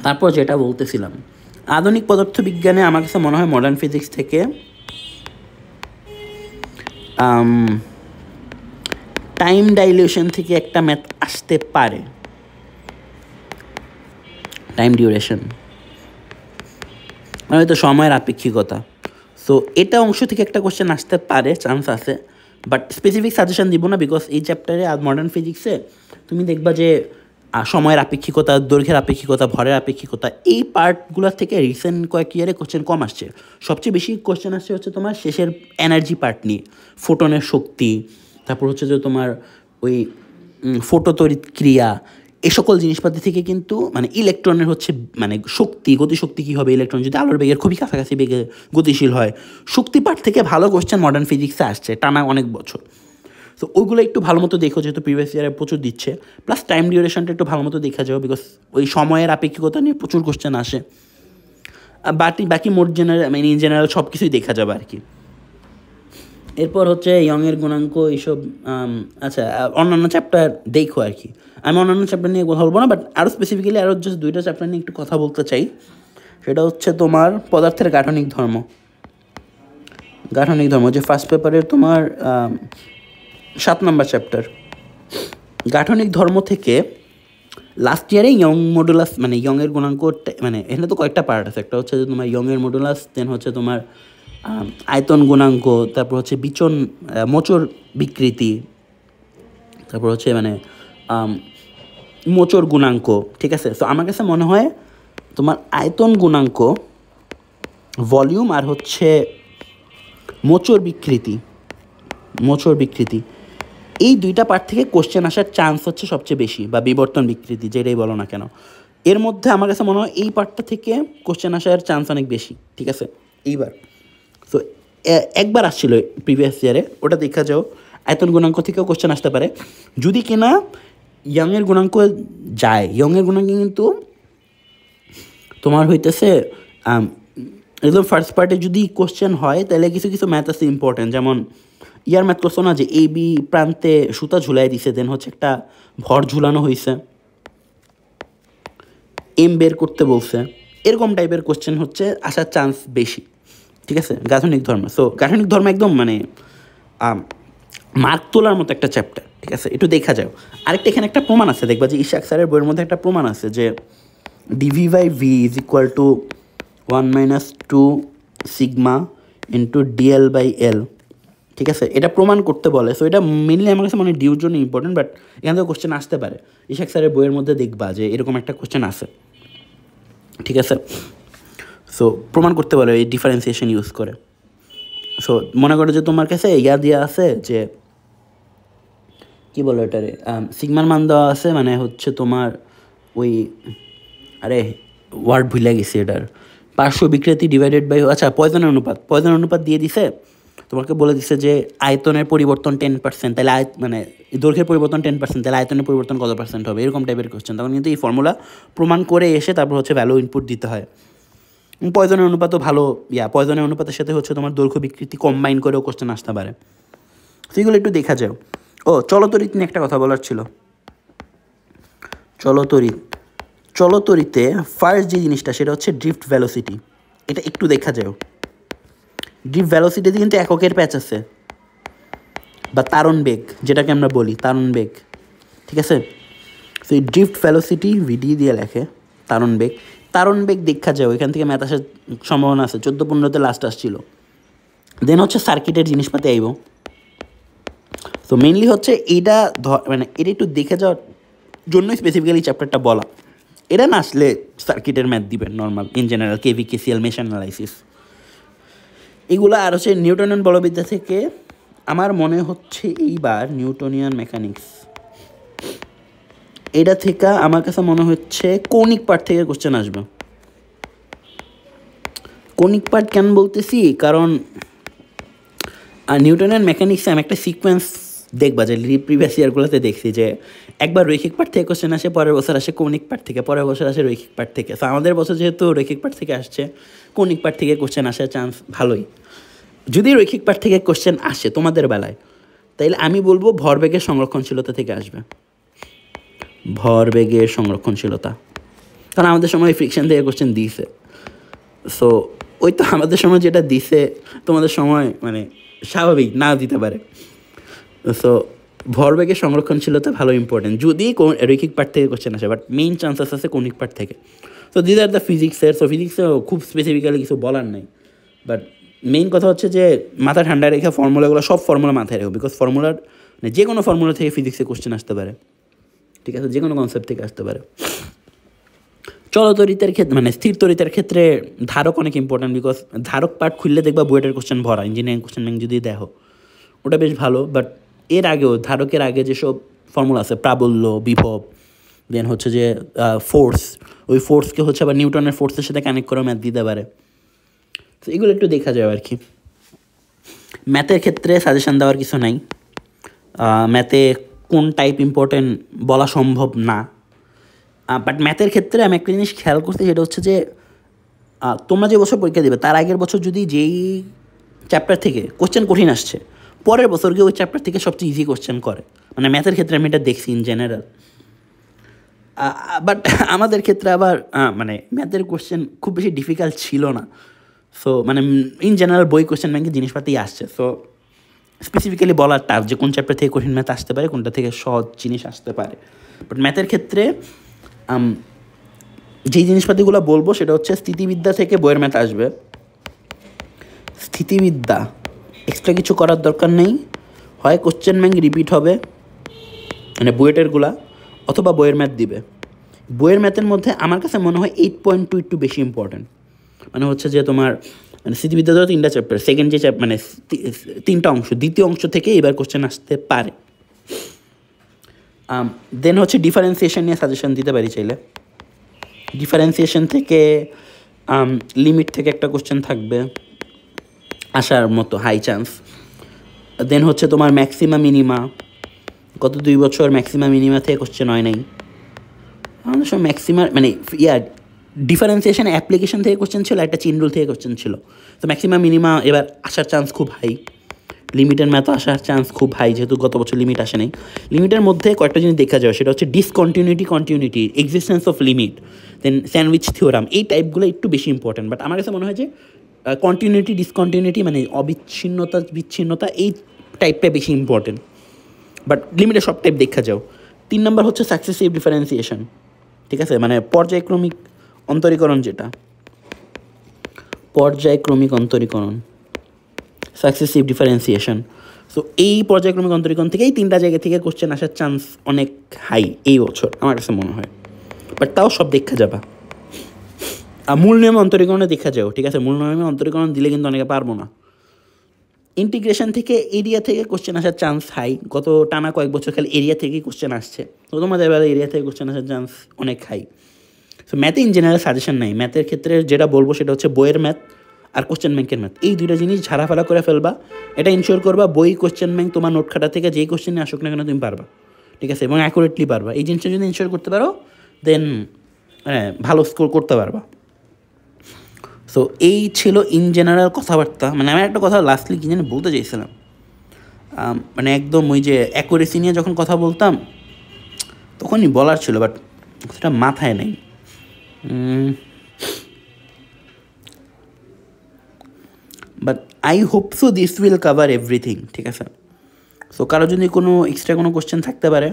তারপর যেটা বলতেছিলাম, আধুনিক পদার্থবিজ্ঞানে আমার কাছে মনে হয় মডার্ন ফিজিক্স থেকে টাইম ডাইলিউশন থেকে একটা ম্যাথ আসতে পারে, টাইম ডিউরেশন মানে হয়তো সময়ের আপেক্ষিকতা। সো এটা অংশ থেকে একটা কোশ্চেন আসতে পারে, চান্স আছে, বাট স্পেসিফিক সাজেশন দিব না, বিকজ এই চ্যাপ্টারে আর মডার্ন ফিজিক্সে তুমি দেখবা যে সময়ের আপেক্ষিকতা, দৈর্ঘ্যের আপেক্ষিকতা, ভরের আপেক্ষিকতা, এই পার্টগুলোর থেকে রিসেন্ট কয়েক ইয়ারে কোশ্চেন কম আসছে। সবচেয়ে বেশি কোশ্চেন আসছে হচ্ছে তোমার শেষের এনার্জি পার্ট নিয়ে, ফোটনের শক্তি, তারপর হচ্ছে যে তোমার ওই ফোটো তড়িৎ ক্রিয়া, এই সকল জিনিসপাতি থেকে কিন্তু মানে ইলেকট্রনের হচ্ছে মানে শক্তি গতিশক্তি কী হবে, ইলেকট্রন যদি আলোর বেগের খুবই কাছাকাছি বেগে গতিশীল হয়, শক্তি পাঠ থেকে ভালো কোশ্চেন মডার্ন ফিজিক্সে আসছে টানা অনেক বছর। সো ওইগুলো একটু ভালো মতো দেখো, যেহেতু প্রিভিয়াস ইয়ারে প্রচুর দিচ্ছে, প্লাস টাইম ডিউরেশনটা একটু ভালো মতো দেখা যাও, বিকজ ওই সময়ের আপেক্ষিকতা নিয়ে প্রচুর কোশ্চেন আসে। বাকি মোট জেনারেল মানে ইন জেনারেল সব কিছুই দেখা যাবে আর কি। এরপর হচ্ছে ইয়ংয়ের গুণাঙ্ক এইসব, আচ্ছা অন্যান্য চ্যাপ্টার দেখো আর কি। আমি অন্যান্য চ্যাপ্টার নিয়ে কথা বলবো না, বাট আরও স্পেসিফিক্যালি আরও জাস্ট 2টা চ্যাপ্টার নিয়ে একটু কথা বলতে চাই। সেটা হচ্ছে তোমার পদার্থের গাঠনিক ধর্ম, যে ফার্স্ট পেপারের তোমার 7 নম্বর চ্যাপ্টার। গাঠনিক ধর্ম থেকে লাস্ট ইয়ারে ইয়ং মডুলাস মানে ইয়ংয়ের গুণাঙ্ক, মানে এখানে তো কয়েকটা পার্ট আছে, একটা হচ্ছে যে তোমার ইয়ংয়ের মডুলাস, দেন হচ্ছে তোমার আয়তন গুণাঙ্ক, তারপর হচ্ছে মোচর বিকৃতি, তারপর হচ্ছে মানে মোচর গুণাঙ্ক, ঠিক আছে। তো আমার কাছে মনে হয় তোমার আয়তন গুণাঙ্ক, ভলিউম আর হচ্ছে মোচর বিকৃতি এই 2টা পার্ট থেকে কোশ্চেন আসার চান্স হচ্ছে সবচেয়ে বেশি, বা বিবর্তন বিকৃতি যেটাই বলো না কেন। এর মধ্যে আমার কাছে মনে হয় এই পার্টটা থেকে কোশ্চেন আসার চান্স অনেক বেশি, ঠিক আছে। এইবার তো একবার আসছিল প্রিভিয়াস ইয়ারে, ওটা দেখা যাও। আয়তন গুণাঙ্ক থেকেও কোশ্চেন আসতে পারে যদি কিনা ইয়ংয়ের গুণাঙ্ক যায়। ইয়ংয়ের গুণাঙ্ক কিন্তু তোমার হইতেছে একদম ফার্স্ট পার্টে যদি কোশ্চেন হয়, তাহলে কিছু কিছু ম্যাথ আছে ইম্পর্টেন্ট, যেমন ইয়ার ম্যাথ করছো না যে এ বি প্রান্তে সুতা ঝুলাই দিছে, দেন হচ্ছে একটা ভর ঝুলানো হয়েছে, এম বের করতে বলছে, এরকম টাইপের কোশ্চেন হচ্ছে আসার চান্স বেশি, ঠিক আছে। গাঠনিক ধর্ম, সো গাঠনিক ধর্ম একদম মানে মার্ক তোলার মতো একটা চ্যাপ্টার, ঠিক আছে, একটু দেখা যাও। আরেকটা এখানে একটা প্রমাণ আছে, দেখবা যে ইশাক স্যারের বইয়ের মধ্যে একটা প্রমাণ আছে যে dv/v is equal to 1 - 2 sigma into dl/l, ঠিক আছে। এটা প্রমাণ করতে বলে। সো এটা মেনলি আমার কাছে মানে ডিউর জন্য ইম্পর্টেন্ট, বাট এখান থেকে কোশ্চেন আসতে পারে। ইশাক স্যারের বইয়ের মধ্যে দেখবা যে এরকম একটা কোশ্চেন আছে, ঠিক আছে। সো প্রমাণ করতে বলে এই ডিফারেন্সিয়েশন ইউজ করে। সো মনে করো যে তোমার কাছে দেওয়া আছে যে কী বলো এটারে, সিগমার মান দেওয়া আছে, মানে হচ্ছে তোমার ওই ওয়ার্ড ভুলে গেছি এটার, পার্শ্ব বিকৃতি ডিভাইডেড বাই, আচ্ছা পয়জনের অনুপাত দিয়ে দিছে। তোমাকে বলে দিছে যে আয়তনের পরিবর্তন 10%, তাহলে মানে দৈর্ঘ্যের পরিবর্তন 10%, তাহলে আয়তনের পরিবর্তন কত পার্সেন্ট হবে, এরকম টাইপের কোশ্চেন। তখন কিন্তু এই ফর্মুলা প্রমাণ করে এসে তারপর হচ্ছে ভ্যালু ইনপুট দিতে হয়। পয়জনের অনুপাতও ভালো, পয়জনের অনুপাতের সাথে হচ্ছে তোমার দৈর্ঘ্য বিকৃতি কম্বাইন করেও কোশ্চেন আসতে পারে। সেগুলো একটু দেখা যাও। চলতরিৎ নিয়ে একটা কথা বলার ছিল। চলতরিতে ফার্স্ট যে জিনিসটা সেটা হচ্ছে ড্রিফট ভ্যালোসিটি। এটা একটু দেখা যাও। ড্রিফট ভ্যালোসিটিতে কিন্তু এককের প্যাচ আছে, বা তারণ বেগ যেটাকে আমরা বলি, তারণ বেগ, ঠিক আছে। তো এই ড্রিফট ভ্যালোসিটি ভিডি দিয়ে লেখে তারণ বেগ দেখা যাও। এখান থেকে ম্যাথ আসার সম্ভাবনা আছে। 14-15 লাস্ট আসছিল। দেন হচ্ছে সার্কিটের জিনিসপাতি আইব। তো মেনলি হচ্ছে এইটা মানে এটা একটু দেখে যাওয়ার জন্যই স্পেসিফিক্যালি চ্যাপ্টারটা বলা। এটা না আসলে সার্কিটের ম্যাথ দিবেন normal, in general K V, KCL, mesh analysis এগুলো। আর হচ্ছে নিউটনিয়ান বলবিদ্যা থেকে আমার মনে হচ্ছে এইবার নিউটনিয়ান মেকানিক্স, এটা থেকে আমার কাছে মনে হচ্ছে কৌণিক পার্ট থেকে কোশ্চেন আসবে। কৌণিক পার্ট কেন বলতেছি, কারণ নিউটনিয়ান মেকানিক্সে আমি একটা সিকোয়েন্স দেখবা যে প্রিভিয়াস ইয়ারগুলোতে দেখছি যে একবার রৈখিক পার্ট থেকে কোশ্চেন আসে, পরের বছর আসে কৌণিক পার্ট থেকে, পরের বছর আসে রৈখিক পার্ট থেকে। তো আমাদের বছর যেহেতু রৈখিক পার্ট থেকে আসছে, কৌণিক পার্ট থেকে কোশ্চেন আসার চান্স ভালোই। যদি রৈখিক পার্ট থেকে কোশ্চেন আসে তোমাদের বেলায়, তাইলে আমি বলবো ভরবেগের সংরক্ষণশীলতা থেকে আসবে। ভরবেগের সংরক্ষণশীলতা, কারণ আমাদের সময় ফ্রিকশন থেকে কোশ্চেন দিয়েছে। সো ওই তো আমাদের সময় যেটা দিছে তোমাদের সময় মানে স্বাভাবিক না দিতে পারে। সো ভরবেগের সংরক্ষণশীলতা ভালো ইম্পর্টেন্ট যদি রৈখিক পার্ট থেকে কোশ্চেন আসে, বাট মেইন চান্সেস আছে কৌণিক পার্ট থেকে। সো দিস আর দ্য ফিজিক্সের। সো ফিজিক্সেও খুব স্পেসিফিক্যালি কিছু বলার নেই, বাট মেইন কথা হচ্ছে যে মাথা ঠান্ডা রেখে ফর্মুলাগুলো, সব ফর্মুলা মাথায় রেখো, বিকজ ফর্মুলার মানে যে কোনো ফর্মুলা থেকে ফিজিক্সে কোশ্চেন আসতে পারে, ঠিক আছে, যে কোনো কনসেপ্ট থেকে আসতে পারে। চলতরিতের ক্ষেত্রে মানে স্থির তরিতের ক্ষেত্রে ধারক অনেক ইম্পর্টেন্ট, বিকজ ধারক পার্ট খুললে দেখবা বুয়েটের কোশ্চেন ভরা, ইঞ্জিনিয়ারিং কোশ্চেন ব্যাংক যদি দেখো ওটা বেশ ভালো। বাট এর আগেও ধারকের আগে যেসব ফর্মুলা আছে, প্রাবল্য, বিভব, দেন হচ্ছে যে ফোর্স, ওই ফোর্সকে হচ্ছে আবার নিউটনের ফোর্সের সাথে কানেক্ট করে ম্যাথ দিতে পারে। তো এগুলো একটু দেখা যায় আর কি। ম্যাথের ক্ষেত্রে সাজেশান দেওয়ার কিছু নাই, ম্যাথে কোন টাইপ ইম্পর্টেন্ট বলা সম্ভব না। বাট ম্যাথের ক্ষেত্রে আমি একটা জিনিস খেয়াল করছি, সেটা হচ্ছে যে তোমরা যে বছর পরীক্ষা দেবে তার আগের বছর যদি যেই চ্যাপ্টার থেকে কোশ্চেন কঠিন আসছে, পরের বছর গিয়ে ওই চ্যাপ্টার থেকে সবচেয়ে ইজি কোশ্চেন করে, মানে ম্যাথের ক্ষেত্রে আমি এটা দেখছি ইন জেনারেল। বাট আমাদের ক্ষেত্রে আবার মানে ম্যাথের কোশ্চেন খুব বেশি ডিফিকাল্ট ছিল না। সো মানে ইন জেনারেল বই কোশ্চেন ব্যাংকে জিনিসপাতি আসছে। সো স্পেসিফিক্যালি বলার টাফ যে কোন চ্যাপ্টার থেকে কঠিন ম্যাথ আসতে পারে, কোনটা থেকে সহজ জিনিস আসতে পারে। বাট ম্যাথের ক্ষেত্রে যেই জিনিসপাতিগুলো বলবো সেটা হচ্ছে স্থিতিবিদ্যা থেকে বইয়ের ম্যাথ আসবে। স্থিতিবিদ্যা এক্সট্রা কিছু করার দরকার নেই, হয় কোশ্চেন ব্যাংক রিপিট হবে মানে বুয়েটেরগুলা, অথবা বইয়ের ম্যাথ দিবে। বইয়ের ম্যাথের মধ্যে আমার কাছে মনে হয় 8.2 একটু বেশি ইম্পর্টেন্ট। মানে হচ্ছে যে তোমার মানে স্থিতিবিদ্যা ধরো 3টা চ্যাপ্টার, সেকেন্ড যে মানে 3টা অংশ, দ্বিতীয় অংশ থেকে এবার কোশ্চেন আসতে পারে। দেন হচ্ছে ডিফারেন্সিয়েশন নিয়ে সাজেশন দিতে পারি চাইলে। ডিফারেন্সিয়েশন থেকে লিমিট থেকে একটা কোশ্চেন থাকবে আসার মতো হাই চান্স। দেন হচ্ছে তোমার ম্যাক্সিমা মিনিমা, গত 2 বছর ম্যাক্সিমা মিনিমা থেকে কোশ্চেন হয় নাই। আমাদের সব ম্যাক্সিমা মানে ডিফারেন্সিয়েশন অ্যাপ্লিকেশন থেকে কোশ্চেন ছিল, একটা চেইন রুল থেকে কোশ্চেন ছিল। তো ম্যাক্সিমাম মিনিমা এবার আসার চান্স খুব হাই, লিমিটের ম্যাথও আসার চান্স খুব হাই, যেহেতু গত বছর লিমিট আসে নাই। লিমিটের মধ্যে কয়েকটা জিনিস দেখা যায়, সেটা হচ্ছে discontinuity, continuity, existence of limit, then sandwich theorem. এই টাইপগুলো একটু বেশি ইম্পর্টেন্ট। বাট আমার কাছে মনে হয় যে কন্টিনিউটি, ডিসকন্টিনিউটি মানে অবিচ্ছিন্নতা, বিচ্ছিন্নতা, এই টাইপটা বেশি ইম্পর্টেন্ট। বাট লিমিটের সব টাইপ দেখা যাও। 3 নম্বর হচ্ছে সাকসেসিভ ডিফারেন্সিয়েশন, ঠিক আছে, মানে পর্যায়ক্রমিক অন্তরীকরণ, যেটা পর্যায়ক্রমিক অন্তরীকরণ, সাকসেসিভ ডিফারেন্সিয়েশন। সো এই পর্যায়ক্রমিক অন্তরীকরণ থেকে এই 3টা জায়গা থেকে কোশ্চেন আসার চান্স অনেক হাই এই বছর আমার কাছে মনে হয়। বাট তাও সব দেখা যাবা। মূল নিয়মে অন্তরীকরণে দেখা যাও, ঠিক আছে, মূল নিয়মে অন্তরীকরণ দিলে কিন্তু অনেকে পারবো না। ইন্টিগ্রেশন থেকে এরিয়া থেকে কোশ্চেন আসার চান্স হাই, গত টানা কয়েক বছর খালি এরিয়া থেকেই কোশ্চেন আসছে, তো তোমাদের এবার এরিয়া থেকে কোশ্চেন আসার চান্স অনেক হাই। সো ম্যাথে ইন জেনারেল সাজেশন নাই। ম্যাথের ক্ষেত্রে যেটা বলবো সেটা হচ্ছে বইয়ের ম্যাথ আর কোশ্চেন ব্যাংকের ম্যাথ, এই 2টা জিনিস ঝাড়াফালা করে ফেলবা। এটা ইনশিওর করবা বই, কোশ্চেন ব্যাংক, তোমার নোট খাতা থেকে যেই কোশ্চেনে আসুক না কেন তুমি পারবা, ঠিক আছে, এবং অ্যাকুরেটলি পারবা। এই জিনিসটা যদি ইনশিওর করতে পারো দেন ভালো স্কোর করতে পারবা। সো এই ছিল ইন জেনারেল কথাবার্তা। মানে আমি একটা কথা লাস্টলি কি জানি বলতে চাইছিলাম, মানে একদম ওই যে অ্যাকুরেসি নিয়ে যখন কথা বলতাম তখনই বলার ছিল, বাট সেটা মাথায় নেই। But I hope so this will cover everything, ঠিক আছে। সো কারো যদি কোনো এক্সট্রা কোনো কোশ্চেন থাকতে পারে,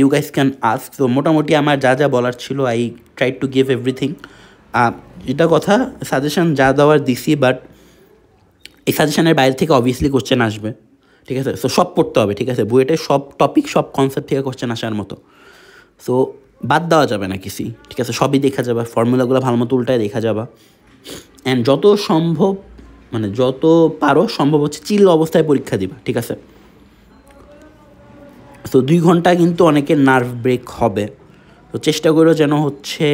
ইউ গাইস ক্যান আস্ক। তো মোটামুটি আমার যা যা বলার ছিল I try to give everything. এটা কথা সাজেশান যা দেওয়ার দিছি, বাট এই সাজেশানের বাইরে থেকে অবভিয়াসলি কোশ্চেন আসবে, ঠিক আছে। সো সব পড়তে হবে, ঠিক আছে, বইয়েতে সব টপিক, সব কনসেপ্ট থেকে কোশ্চেন আসার মতো। সো বাদ দেওয়া যাবে না কিছুই, ঠিক আছে, সবই দেখা যাবে, ফর্মুলাগুলো ভালো মতো উল্টায় দেখা যাবে। অ্যান্ড যত সম্ভব মানে যত পারো সম্ভব হচ্ছে চিল অবস্থায় পরীক্ষা দিবা, ঠিক আছে। তো 2 ঘন্টা কিন্তু অনেকের নার্ভ ব্রেক হবে, তো চেষ্টা করো যেন হচ্ছে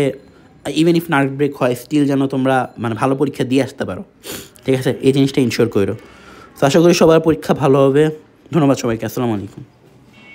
ইভেন ইফ নার্ভ ব্রেক হয় স্টিল যেন তোমরা মানে ভালো পরীক্ষা দিয়ে আসতে পারো, ঠিক আছে, এই জিনিসটা ইনশিওর করো। তো আশা করি সবার পরীক্ষা ভালো হবে। ধন্যবাদ সবাইকে, আসসালামু আলাইকুম।